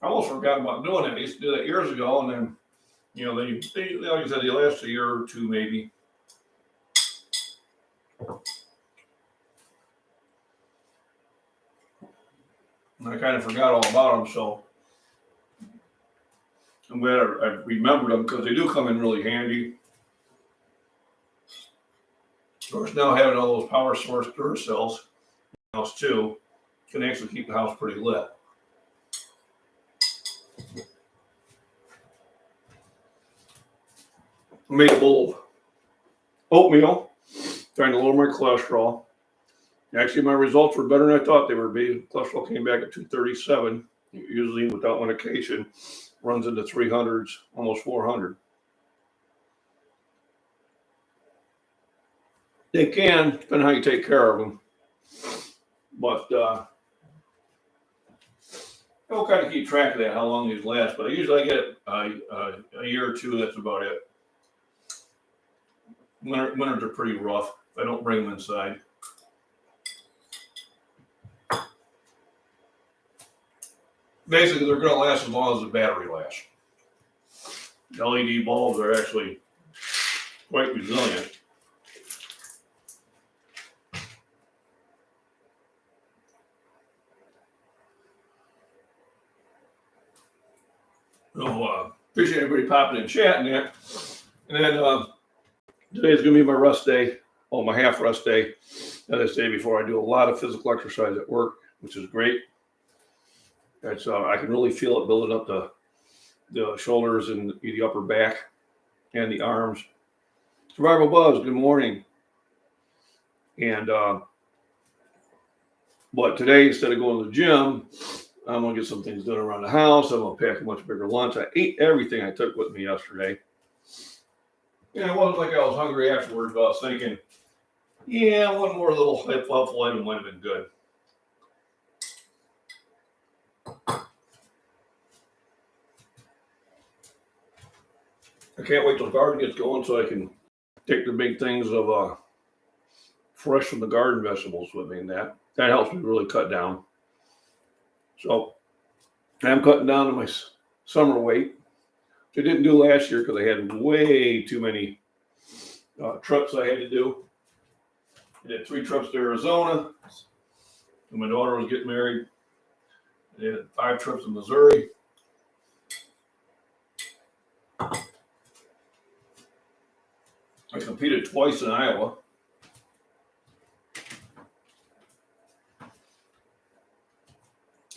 I almost forgot about doing that. I used to do that years ago, and then, they like I said, they last a year or two maybe. And I kind of forgot all about them, so I'm glad I remembered them because they do come in really handy. Of course, now having all those power source Duracells in the house too can actually keep the house pretty lit. I made a bowl of oatmeal, trying to lower my cholesterol. Actually, my results were better than I thought they would be. Cholesterol came back at 237. Usually, without medication, runs into 300s, almost 400. They can, depending on how you take care of them. But I'll kind of keep track of that, how long these last. But I get a year or two, that's about it. Winters are pretty rough. I don't bring them inside. Basically, they're going to last as long as the battery lasts. The LED bulbs are actually quite resilient. So, appreciate everybody popping in chat and that. And then today's going to be my rest day. Oh, my half rest day. This day before I do a lot of physical exercise at work, which is great. And so I can really feel it building up the shoulders and the upper back and the arms. Survival Buzz, good morning. And but today, instead of going to the gym, I'm going to get some things done around the house. I'm going to pack a much bigger lunch. I ate everything I took with me yesterday. And it wasn't like I was hungry afterwards, but I was thinking, yeah, one more little helpful item might have been good. I can't wait till the garden gets going so I can take the big things of fresh from the garden vegetables with me, and that helps me really cut down. So I'm cutting down to my summer weight, which I didn't do last year because I had way too many trips I had to do. I did 3 trips to Arizona when my daughter was getting married. I did 5 trips to Missouri. I competed twice in Iowa.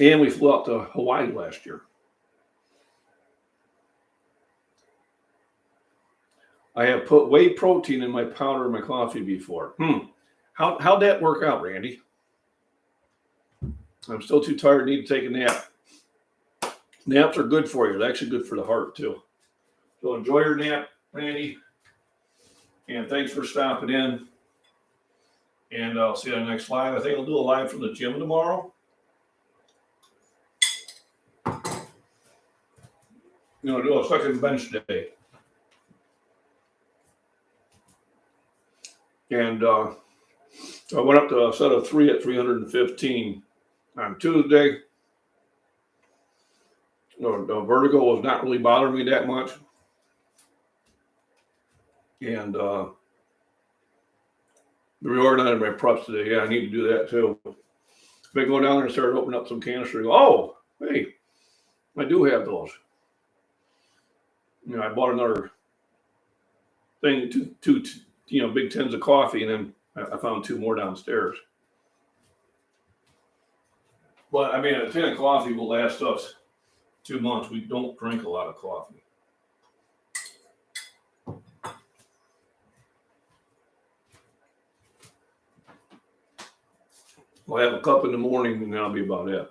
And we flew out to Hawaii last year. I have put whey protein in my powder in my coffee before. How'd that work out, Randy? I'm still too tired, need to take a nap. Naps are good for you. They're actually good for the heart, too. So enjoy your nap, Randy. And thanks for stopping in. And I'll see you on the next live. I think I'll do a live from the gym tomorrow. do a second bench day. And so I went up to a set of 3 at 315 on Tuesday. The vertigo was not really bothering me that much. And reorganized my preps today. Yeah, I need to do that too. Been going down there and started opening up some canisters. Oh, hey, I do have those. I bought another thing, two big tins of coffee, and then I found 2 more downstairs. But I mean, a tin of coffee will last us 2 months. We don't drink a lot of coffee. I'll have a cup in the morning, and that'll be about it.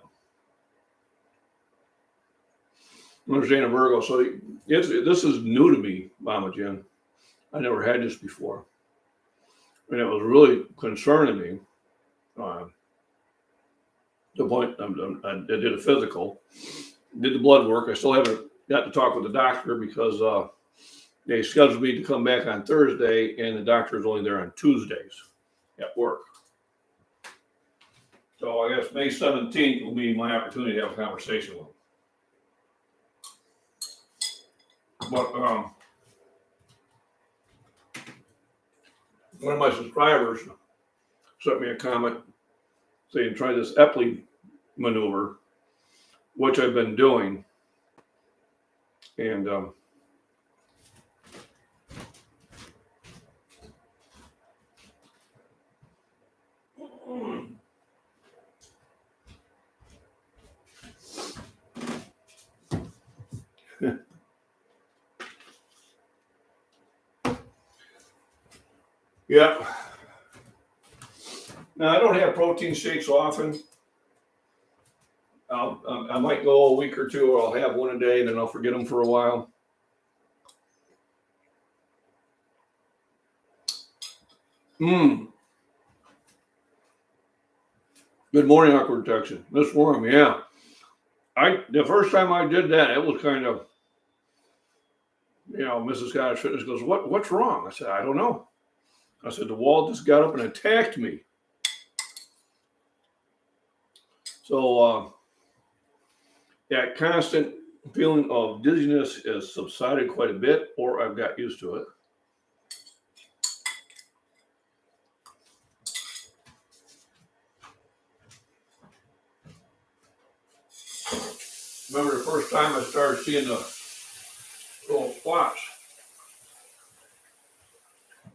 Understand a Virgo. So this is new to me, Mama Jen. I never had this before, and it was really concerning me. The point I did a physical, did the blood work. I still haven't got to talk with the doctor because they scheduled me to come back on Thursday, and the doctor is only there on Tuesdays at work. So I guess May 17th will be my opportunity to have a conversation with him. But one of my subscribers sent me a comment saying try this Epley maneuver, which I've been doing. And yeah. Now, I don't have protein shakes often. I might go a week or two, or I'll have one a day, and then I'll forget them for a while. Good morning, Awkward Protection. This worm, yeah. The first time I did that, it was kind of, Mrs. Scottish Fitness goes, what's wrong? I said, I don't know. I said, the wall just got up and attacked me. So that constant feeling of dizziness has subsided quite a bit, or I've got used to it. Remember the first time I started seeing the little spots,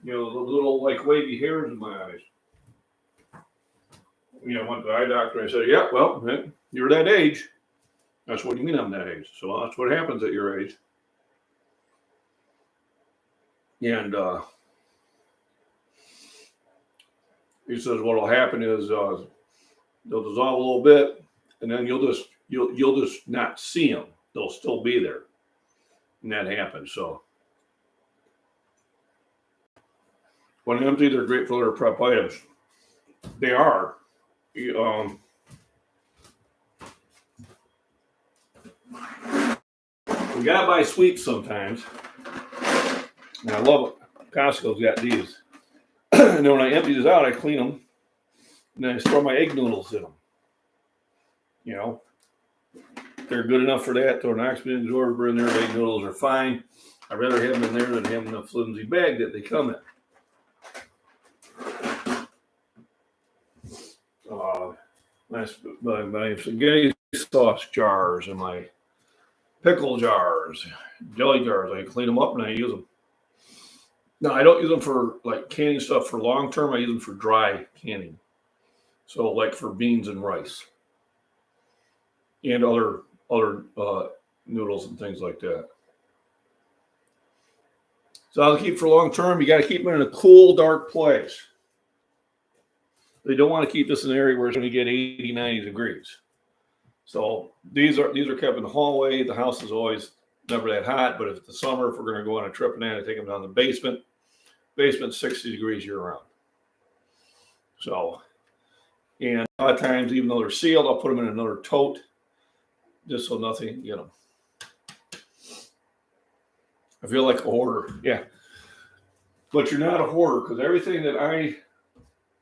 the little like wavy hairs in my eyes. I went to the eye doctor and I said, yeah, well, you're that age. That's what you mean I'm that age. So that's what happens at your age. And he says what'll happen is they'll dissolve a little bit, and then you'll just not see them. They'll still be there. And that happens. So when empty, they're great for their prep items. They are. We gotta buy sweets sometimes. And I love it. Costco's got these. And then when I empty these out, I clean them. And then I store my egg noodles in them. They're good enough for that. Throw an oxygen absorber in there. Egg noodles are fine. I'd rather have them in there than have them in a flimsy bag that they come in. My spaghetti sauce jars and my pickle jars, jelly jars, I clean them up and I use them. No, I don't use them for like canning stuff for long term. I use them for dry canning. So like for beans and rice and other noodles and things like that. So I'll keep for long term. You got to keep them in a cool, dark place. They don't want to keep this in an area where it's going to get 80, 90 degrees. So these are kept in the hallway. The house is always never that hot, but if it's the summer, if we're going to go on a trip and I take them down the basement. Basement's 60 degrees year round. So, and a lot of times, even though they're sealed, I'll put them in another tote just so nothing, I feel like a hoarder. Yeah. But you're not a hoarder because everything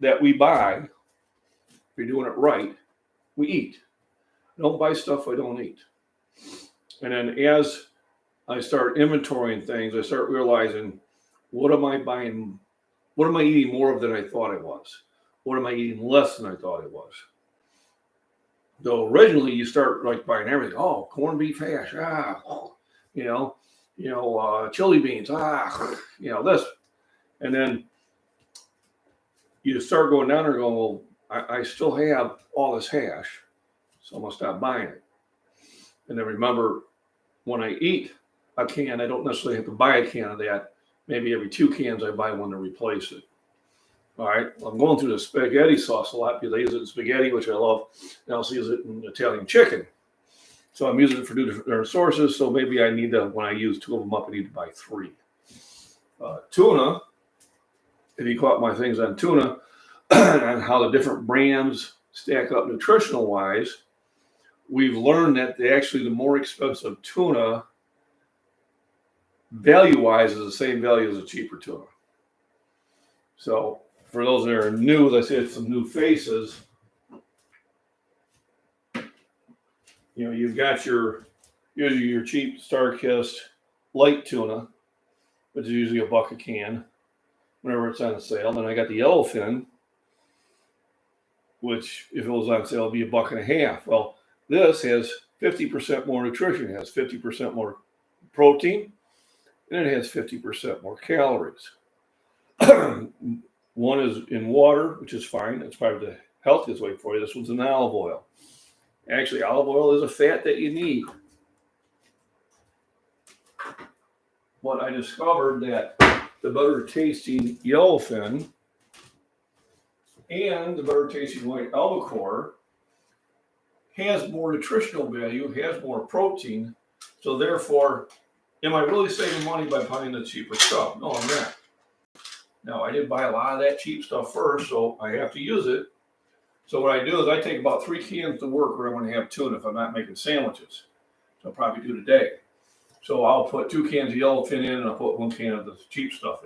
that we buy, if you're doing it right, we eat. Don't buy stuff I don't eat. And then as I start inventorying things, I start realizing, what am I buying? What am I eating more of than I thought I was? What am I eating less than I thought it was? Though originally you start like buying everything. Oh, corned beef hash. You know, chili beans. This. And then you start going down there and going, well, I still have all this hash, so I'm going to stop buying it. And then remember, when I eat a can, I don't necessarily have to buy a can of that. Maybe every 2 cans I buy one to replace it. All right, well, I'm going through the spaghetti sauce a lot because I use it in spaghetti, which I love. I also use it in Italian chicken. So I'm using it for different sources. So maybe I need to, when I use 2 of them up, I need to buy 3. Tuna, if you caught my things on tuna, and how the different brands stack up nutritional wise, we've learned that the more expensive tuna, value wise, is the same value as a cheaper tuna. So for those that are new, as I said, some new faces, you've got usually your cheap Star-Kissed light tuna, which is usually $1 a can whenever it's on sale. Then I got the yellowfin, which if it was on sale, it'd be $1.50. Well, this has 50% more nutrition. It has 50% more protein, and it has 50% more calories. One is in water, which is fine. That's probably the healthiest way for you. This one's in olive oil. Actually, olive oil is a fat that you need. But I discovered that the better tasting yellowfin and the better tasting white albacore has more nutritional value, has more protein. So therefore, am I really saving money by buying the cheaper stuff? No, I'm not. Now, I did buy a lot of that cheap stuff first, so I have to use it. So what I do is I take about 3 cans to work where I'm going to have tuna if I'm not making sandwiches. So I'll probably do today. So I'll put 2 cans of yellowfin in, and I'll put 1 can of the cheap stuff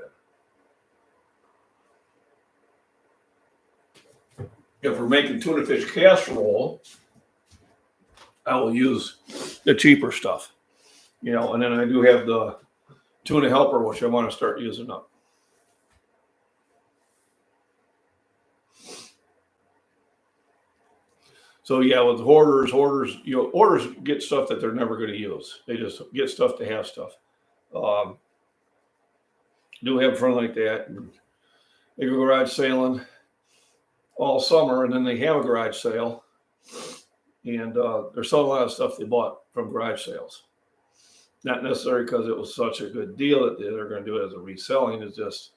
in. If we're making tuna fish casserole, I will use the cheaper stuff. And then I do have the tuna helper, which I want to start using up. So yeah, with hoarders get stuff that they're never going to use. They just get stuff to have stuff. Do have fun like that. They go garage sailing all summer, and then they have a garage sale, and they're selling a lot of stuff they bought from garage sales. Not necessarily because it was such a good deal that they're going to do it as a reselling. It's just,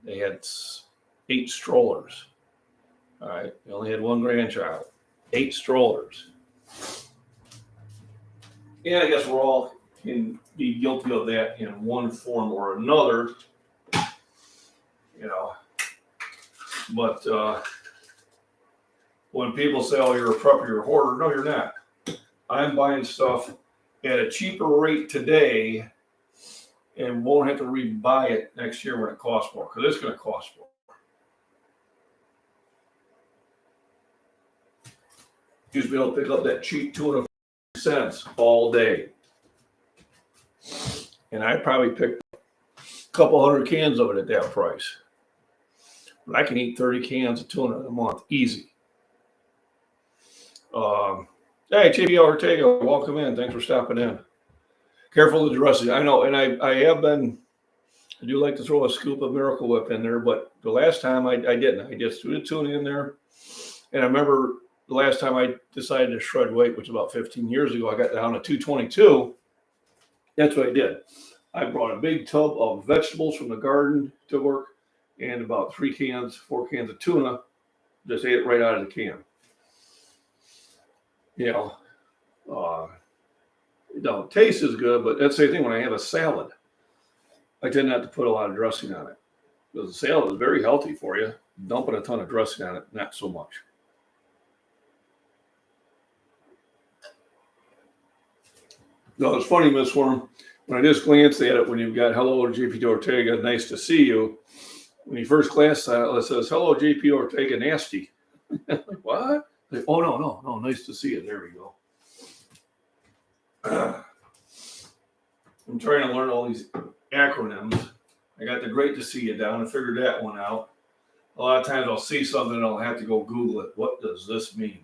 they had 8 strollers. All right, they only had 1 grandchild, 8 strollers. And I guess we're all can be guilty of that in one form or another, But when people say, oh, you're a prepper, you're a hoarder, no, you're not. I'm buying stuff at a cheaper rate today and won't have to rebuy it next year when it costs more, because it's going to cost more. Used to be able to pick up that cheap tuna cents all day. And I probably picked a couple hundred cans of it at that price. But I can eat 30 cans of tuna in a month, easy. Hey, JB Ortega, welcome in. Thanks for stopping in. Careful of the dressing. I know, and I do like to throw a scoop of Miracle Whip in there, but the last time I didn't. I just threw the tuna in there. And I remember the last time I decided to shred weight, which was about 15 years ago, I got down to 222. That's what I did. I brought a big tub of vegetables from the garden to work and about 4 cans of tuna. Just ate it right out of the can. It don't taste as good, but that's the same thing when I have a salad. I tend not to put a lot of dressing on it because the salad is very healthy for you. Dumping a ton of dressing on it, not so much. No, it's funny, Miss Worm. When I just glanced at it, when you've got hello, JP Ortega, nice to see you. When you first glance at it, it says hello, JP Ortega, nasty. Like, what? Like, oh, no, nice to see you. There we go. I'm trying to learn all these acronyms. I got the great to see you down. I figured that one out. A lot of times I'll see something and I'll have to go Google it. What does this mean?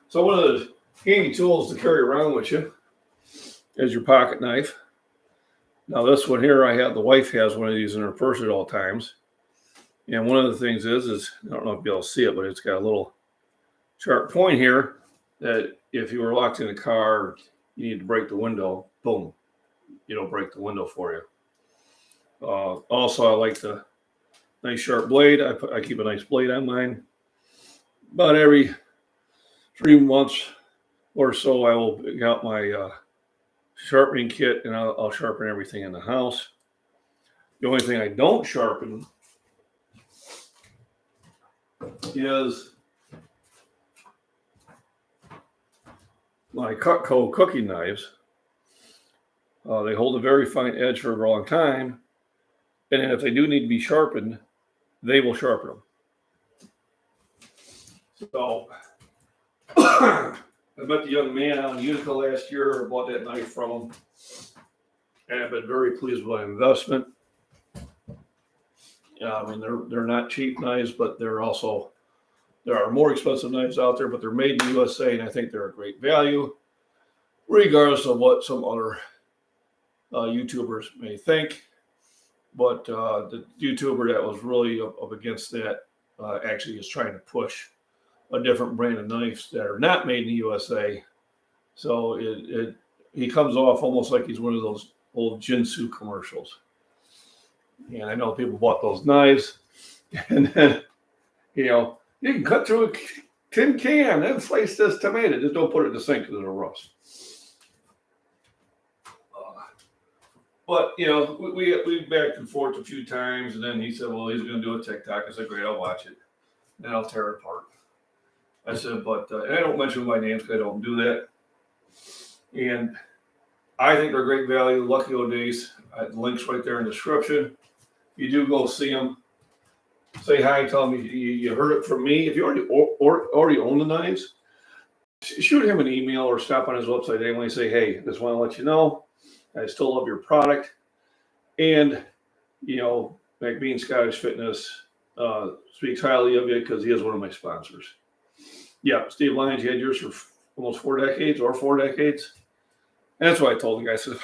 So one of the handy tools to carry around with you is your pocket knife. Now this one here, the wife has one of these in her purse at all times. And one of the things is I don't know if you'll be able to see it, but it's got a little sharp point here that if you were locked in a car, you need to break the window, boom, it'll break the window for you. Also, I like the nice sharp blade. I keep a nice blade on mine. About every 3 months or so, I will get out my sharpening kit and I'll sharpen everything in the house. The only thing I don't sharpen is my Cutco cooking knives. They hold a very fine edge for a long time. And then if they do need to be sharpened, they will sharpen them. So I met the young man out in Utica last year. I bought that knife from him. And I've been very pleased with my investment. I mean, they're not cheap knives, but there are more expensive knives out there, but they're made in the USA, and I think they're a great value, regardless of what some other YouTubers may think. But the YouTuber that was really up against that actually is trying to push a different brand of knives that are not made in the USA. So he comes off almost like he's one of those old Jinsu commercials. And I know people bought those knives, and then, you can cut through a tin can and slice this tomato. Just don't put it in the sink because it'll rust. But, we backed and forth a few times, and then he said, well, he's going to do a TikTok. I said, great, I'll watch it. And I'll tear it apart. I said, but, and I don't mention my names because I don't do that. And I think they're great value. Lucky O'Days. The link's right there in the description. You do go see them. Say hi, tell them you heard it from me. If you already own the knives, shoot him an email or stop on his website anyway and say, hey, just want to let you know, I still love your product. And, MacBean Scottish Fitness speaks highly of you because he is one of my sponsors. Yeah, Steve Lyons, you had yours for almost 4 decades. And that's what I told the guy. I said,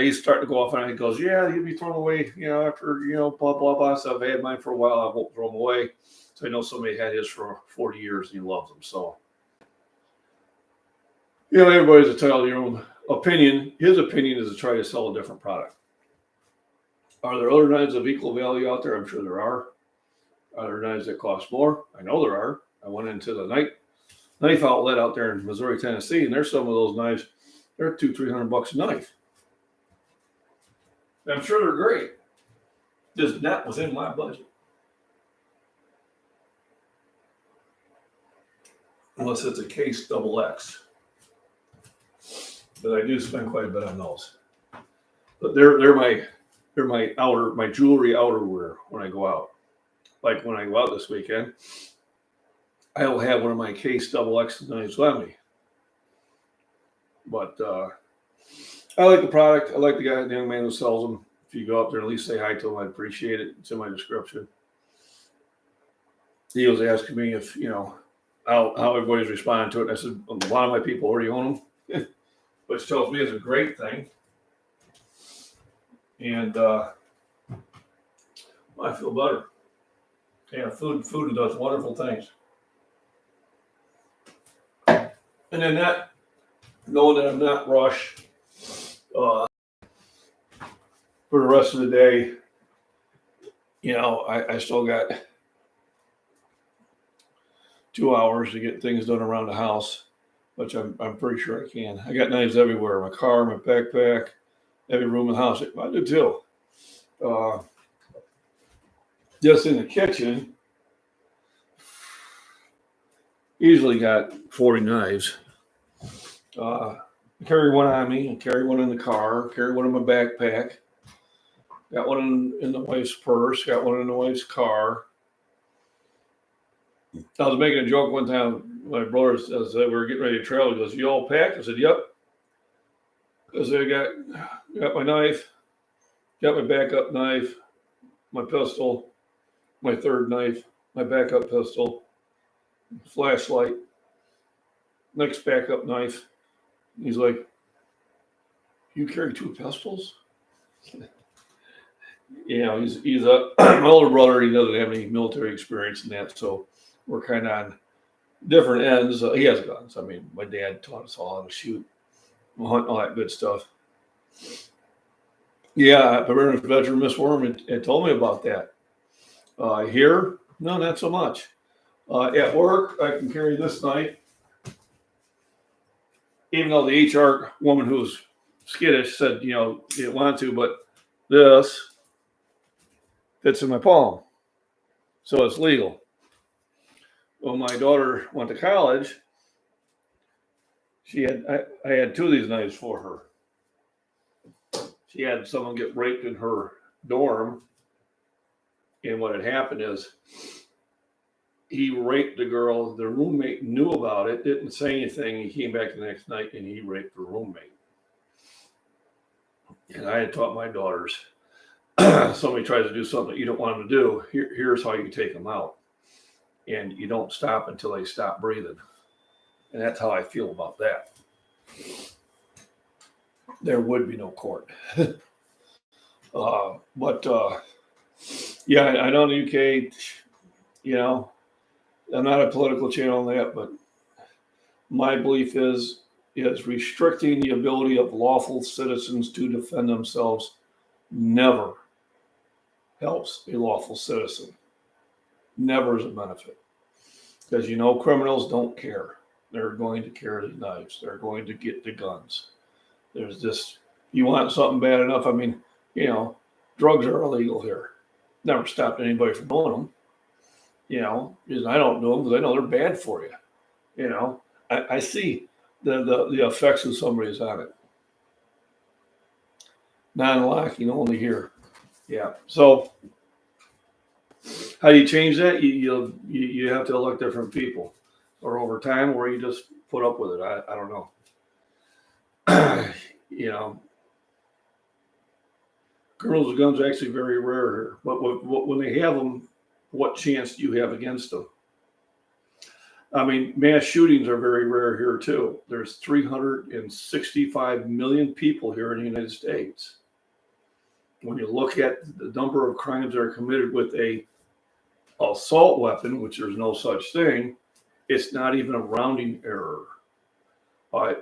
he's starting to go off and he goes, yeah, you'll be thrown away, after, blah, blah, blah. So I've had mine for a while. I won't throw them away. So I know somebody had his for 40 years and he loves them. So, everybody's entitled to your own opinion. His opinion is to try to sell a different product. Are there other knives of equal value out there? I'm sure there are. Are there knives that cost more? I know there are. I went into the knife outlet out there in Missouri, Tennessee, and there's some of those knives. They're $200-300 a knife. I'm sure they're great. Just not within my budget. Unless it's a case XX. But I do spend quite a bit on those. But they're my jewelry outerwear when I go out. Like when I go out this weekend, I will have one of my case XX knives on me. But I like the product. I like the young man who sells them. If you go up there, at least say hi to him. I'd appreciate it. It's in my description. He was asking me if, how everybody's responding to it. And I said, a lot of my people already own them, which tells me it's a great thing. And I feel better. Yeah, food does wonderful things. And then knowing that I'm not rushed for the rest of the day, I still got 2 hours to get things done around the house, which I'm pretty sure I can. I got knives everywhere, my car, my backpack, every room in the house. I do too. Just in the kitchen, easily got 40 knives. I carry one on me, and carry one in the car, carry one in my backpack. Got one in the wife's purse, got one in the wife's car. I was making a joke one time. My brother said we were getting ready to travel. He goes, "You all packed?" I said, "Yep." Because I got my knife, got my backup knife, my pistol, my third knife, my backup pistol, flashlight, next backup knife. He's like, "You carry 2 pistols?" He's a my older brother. He doesn't have any military experience in that, so we're kind of on different ends. He has guns. I mean, my dad taught us all how to shoot, hunt, all that good stuff. Yeah, the veteran Miss Worm had told me about that. Here, no, not so much. At work, I can carry this knife, even though the HR woman who's skittish said, you didn't want to, but this fits in my palm, so it's legal. When my daughter went to college, I had 2 of these knives for her. She had someone get raped in her dorm, and what had happened is he raped the girl. The roommate knew about it, didn't say anything. He came back the next night and he raped the roommate. And I had taught my daughters, somebody tries to do something you don't want them to do, here's how you take them out. And you don't stop until they stop breathing. And that's how I feel about that. There would be no court. Yeah, I know in the UK, I'm not a political channel on that, but my belief is restricting the ability of lawful citizens to defend themselves never helps a lawful citizen. Never is a benefit. Because criminals don't care. They're going to carry the knives. They're going to get the guns. There's this, you want something bad enough. I mean, drugs are illegal here. Never stopped anybody from doing them. Because I don't do them because I know they're bad for you. I see the effects of somebody's on it. Non-locking only here. Yeah. So how do you change that? You have to elect different people, or over time, or you just put up with it. I don't know. Criminals with guns are actually very rare here, but when they have them, what chance do you have against them? I mean, mass shootings are very rare here too. There's 365 million people here in the United States. When you look at the number of crimes that are committed with a assault weapon, which there's no such thing, it's not even a rounding error.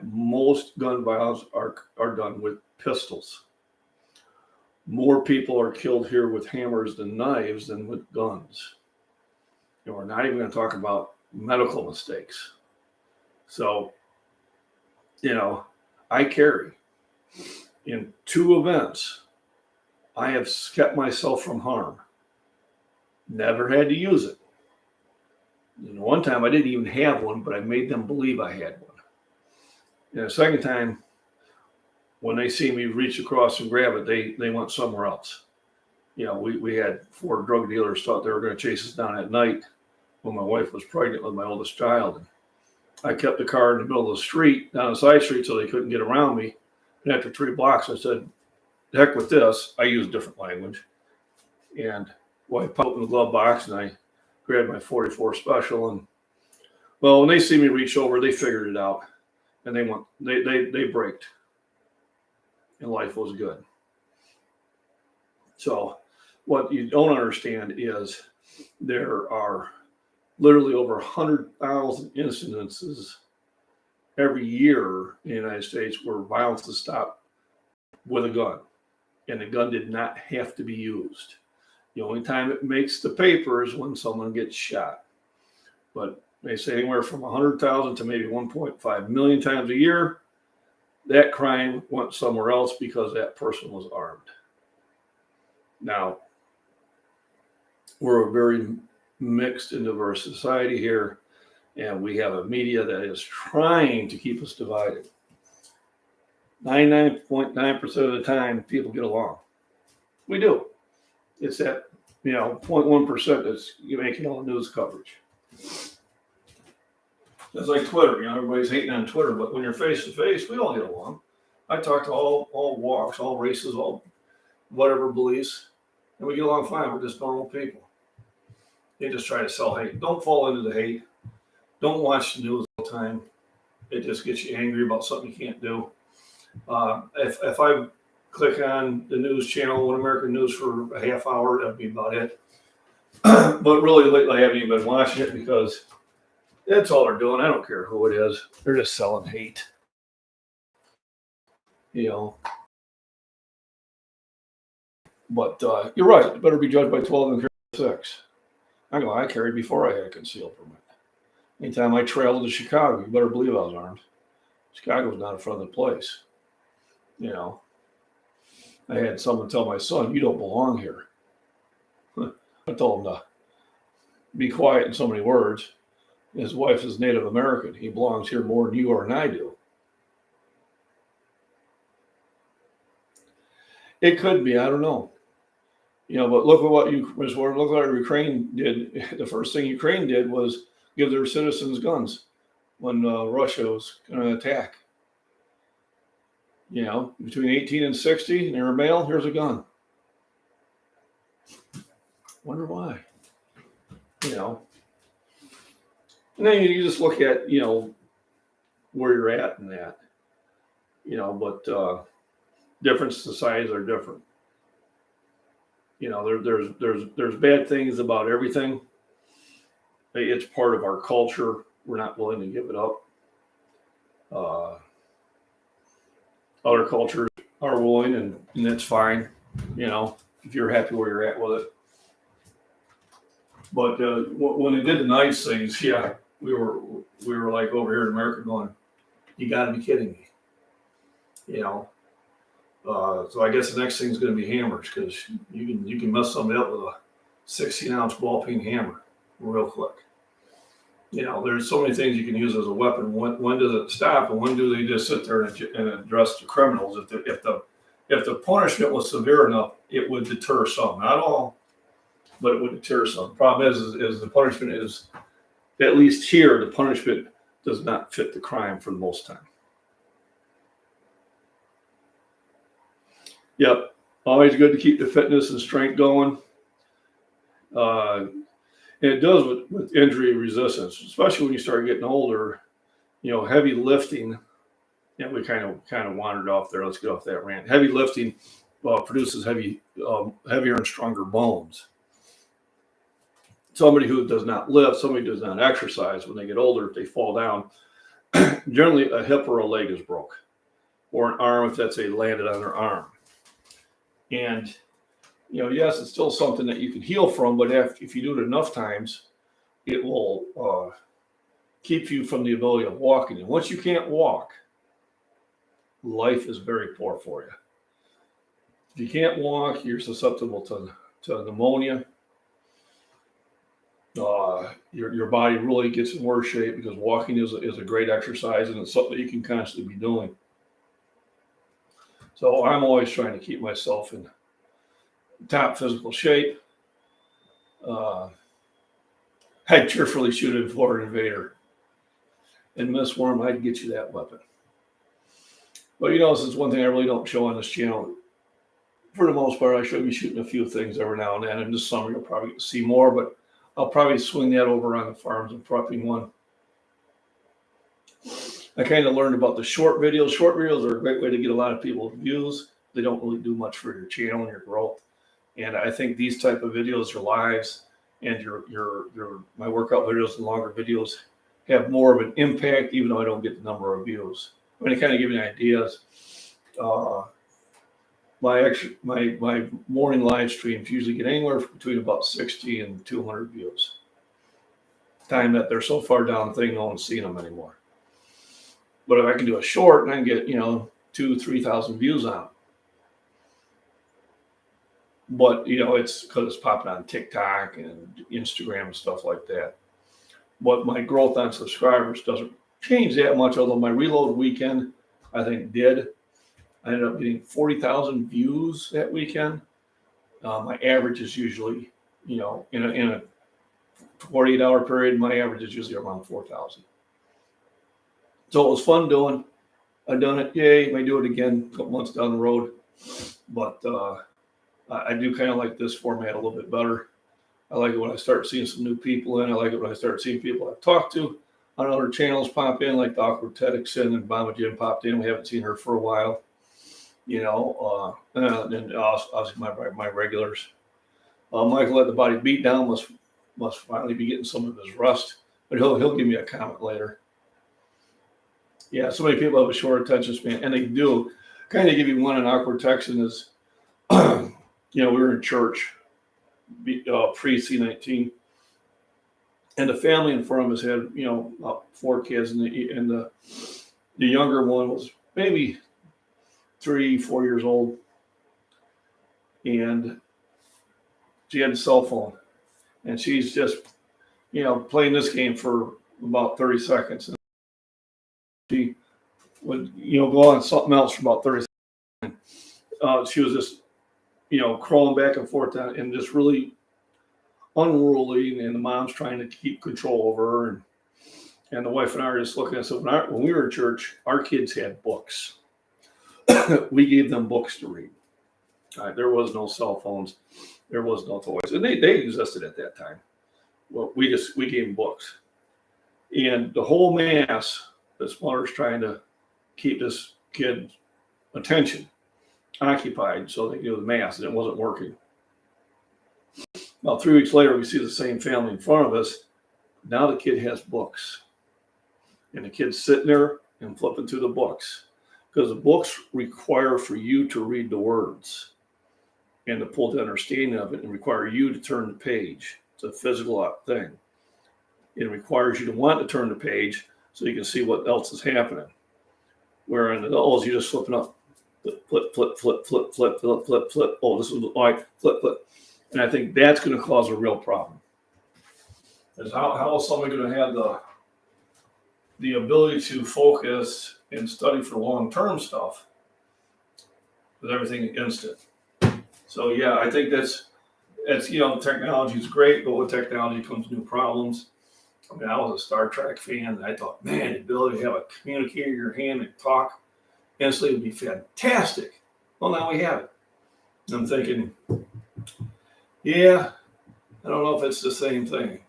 Most gun violence are done with pistols. More people are killed here with hammers than knives than with guns. And we're not even going to talk about medical mistakes. So, I carry. In 2 events, I have kept myself from harm. Never had to use it. One time I didn't even have one, but I made them believe I had one. And the second time, when they see me reach across and grab it, they went somewhere else. We had 4 drug dealers thought they were going to chase us down at night when my wife was pregnant with my oldest child. And I kept the car in the middle of the street, down a side street, so they couldn't get around me. And after 3 blocks, I said, heck with this. I used different language. And I put it in the glove box and I grabbed my 44 special. And when they see me reach over, they figured it out. And they braked. And life was good. So what you don't understand is there are literally over 100,000 incidences every year in the United States where violence is stopped with a gun. And the gun did not have to be used. The only time it makes the paper is when someone gets shot. But they say anywhere from 100,000 to maybe 1.5 million times a year, that crime went somewhere else because that person was armed. Now, we're a very mixed and diverse society here, and we have a media that is trying to keep us divided. 99.9% of the time, people get along. We do. It's that 0.1% that's making all the news coverage. It's like Twitter. Everybody's hating on Twitter, but when you're face to face, we all get along. I talk to all walks, all races, all whatever beliefs, and we get along fine. We're just normal people. They just try to sell hate. Don't fall into the hate. Don't watch the news all the time. It just gets you angry about something you can't do. If I click on the news channel, One American News, for a half hour, that'd be about it. But really lately, I haven't even been watching it because that's all they're doing. I don't care who it is. They're just selling hate. But you're right. It better be judged by 12 than 6. I carried before I had a concealed permit. Anytime I traveled to Chicago, you better believe I was armed. Chicago's not a friendly place. I had someone tell my son, "You don't belong here." I told him to be quiet in so many words. His wife is Native American. He belongs here more than you or I do. It could be. I don't know. But look at what Ukraine did. The first thing Ukraine did was give their citizens guns when Russia was going to attack. Between 18 and 60, and you're a male, here's a gun. Wonder why. And then you just look at, where you're at in that. But different societies are different. There's bad things about everything. It's part of our culture. We're not willing to give it up. Other cultures are willing, and that's fine. If you're happy where you're at with it. But when they did the nice things, we were like over here in America going, "You got to be kidding me!" So I guess the next thing is going to be hammers, because you can mess somebody up with a 16-ounce ball peen hammer real quick. There's so many things you can use as a weapon. When does it stop, and when do they just sit there and address the criminals? If the punishment was severe enough, it would deter some. Not all, but it would deter some. The problem is the punishment is, at least here, the punishment does not fit the crime for the most time. Yep, always good to keep the fitness and strength going. And it does with injury resistance, especially when you start getting older. Heavy lifting. We kind of wandered off there. Let's get off that rant. Heavy lifting produces heavier and stronger bones. Somebody who does not lift, somebody who does not exercise, when they get older, if they fall down, generally a hip or a leg is broke, or an arm if that's landed on their arm. And yes, it's still something that you can heal from, but if you do it enough times, it will keep you from the ability of walking. And once you can't walk, life is very poor for you. If you can't walk, you're susceptible to pneumonia. Your body really gets in worse shape, because walking is a great exercise, and it's something that you can constantly be doing. So I'm always trying to keep myself in top physical shape. I'd cheerfully shoot it for an invader. And Miss Worm, I'd get you that weapon. But this is one thing I really don't show on this channel. For the most part, I should be shooting a few things every now and then. In this summer, you'll probably get to see more, but I'll probably swing that over on the farms and prepping one. I kind of learned about the short videos. Short videos are a great way to get a lot of people's views. They don't really do much for your channel and your growth. And I think these type of videos, your lives and my workout videos and longer videos, have more of an impact, even though I don't get the number of views. I'm going to kind of give you ideas. My morning live streams usually get anywhere between about 60 and 200 views. Time that they're so far down the thing, no one's seeing them anymore. But if I can do a short, and I can get 2,000-3,000 views on it. But it's because it's popping on TikTok and Instagram and stuff like that. But my growth on subscribers doesn't change that much, although my reload weekend, I think, did. I ended up getting 40,000 views that weekend. My average is usually, in a 48-hour period, my average is usually around 4,000. So it was fun doing. I've done it. Yay, may do it again a couple months down the road. But I do kind of like this format a little bit better. I like it when I start seeing some new people in. I like it when I start seeing people I've talked to on other channels pop in, like the Awkward Tedixon and Mama Jim popped in. We haven't seen her for a while. And obviously my regulars. Michael at the Body Beatdown must finally be getting some of his rest, but he'll give me a comment later. Yeah, so many people have a short attention span, and they do. Kind of give you one in Awkward Texan is, we were in church pre-C19, and the family in front of us had about 4 kids, and the younger one was maybe 3-4 years old, and she had a cell phone, and she's just playing this game for about 30 seconds. And she would go on something else for about 30 seconds. She was just crawling back and forth and just really unruly, and the mom's trying to keep control over her, and the wife and I are just looking at it. When we were in church, our kids had books. We gave them books to read. There was no cell phones, there was no toys, and they existed at that time. Well, we gave them books, and the whole mass, this mother's trying to keep this kid's attention occupied so they could do the mass, and it wasn't working. About 3 weeks later, we see the same family in front of us. Now the kid has books, and the kid's sitting there and flipping through the books, because the books require for you to read the words and to pull the understanding of it, and require you to turn the page. It's a physical thing. It requires you to want to turn the page so you can see what else is happening. Where in the others, you're just flipping up, flip, flip, flip, flip, flip, flip, flip, flip. Oh, this is like flip, flip. And I think that's going to cause a real problem. Is how is somebody going to have the ability to focus and study for long-term stuff with everything against it? So yeah, I think that's technology is great, but with technology comes new problems. I mean, I was a Star Trek fan, and I thought, man, the ability to have a communicator in your hand and talk instantly would be fantastic. Well, now we have it. And I'm thinking, yeah, I don't know if it's the same thing.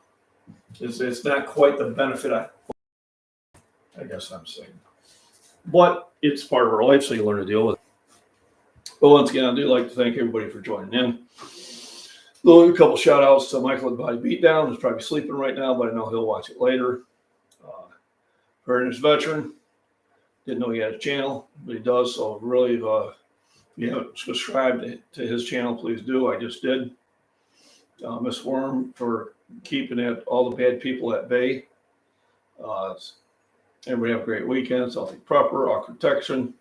It's not quite the benefit I guess I'm saying. But it's part of our life, so you learn to deal with it. But once again, I do like to thank everybody for joining in. A couple shout outs to Michael at the Body Beatdown, who's probably sleeping right now, but I know he'll watch it later. Heritage Veteran, didn't know he had a channel, but he does. So really, if you haven't subscribed to his channel, please do. I just did. Miss Worm for keeping all the bad people at bay. Everybody have a great weekend. Healthy Proper, Awkward Protection,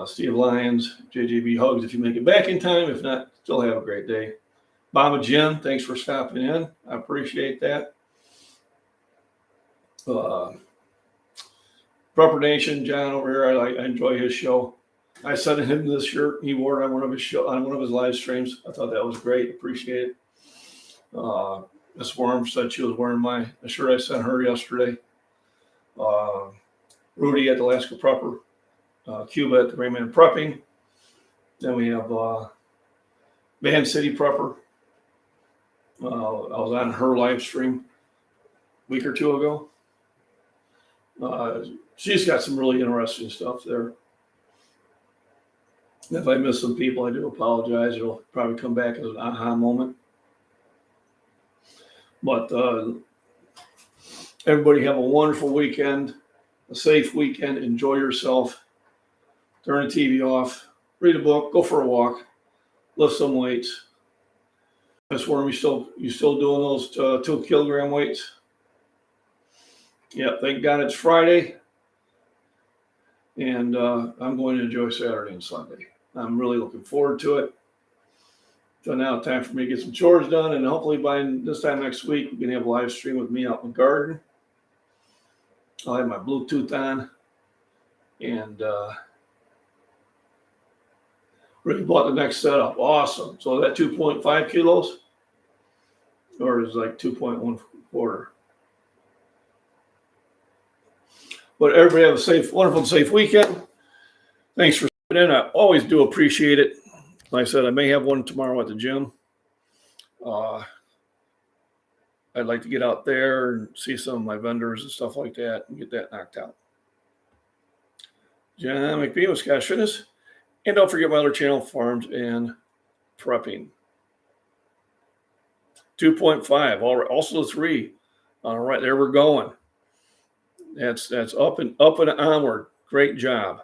Steve Lyons, JJB Hugs if you make it back in time. If not, still have a great day. Mama Jim, thanks for stopping in. I appreciate that. Proper Nation, John over here, I enjoy his show. I sent him this shirt. He wore it on one of his live streams. I thought that was great. Appreciate it. Miss Worm said she was wearing a shirt I sent her yesterday. Rudy at Alaska Prepper. Cuba at the Rayman Prepping. Then we have Van City Prepper. I was on her live stream a week or two ago. She's got some really interesting stuff there. If I miss some people, I do apologize. It'll probably come back as an aha moment. But everybody have a wonderful weekend, a safe weekend. Enjoy yourself. Turn the TV off. Read a book. Go for a walk. Lift some weights. Miss Worm, you still doing those 2 kilogram weights? Yeah, thank God it's Friday. And I'm going to enjoy Saturday and Sunday. I'm really looking forward to it. So now it's time for me to get some chores done. And hopefully by this time next week, we can have a live stream with me out in the garden. I'll have my Bluetooth on. And Really bought the next setup. Awesome. So that 2.5 kilos, or is it like 2.1 quarter? But everybody have a safe, wonderful, safe weekend. Thanks for stopping in. I always do appreciate it. Like I said, I may have one tomorrow at the gym. I'd like to get out there and see some of my vendors and stuff like that and get that knocked out. John MacBean with Scottish Fitness. And don't forget my other channel, Farms and Prepping. 2.5, also 3. All right, there we're going. That's up and onward. Great job.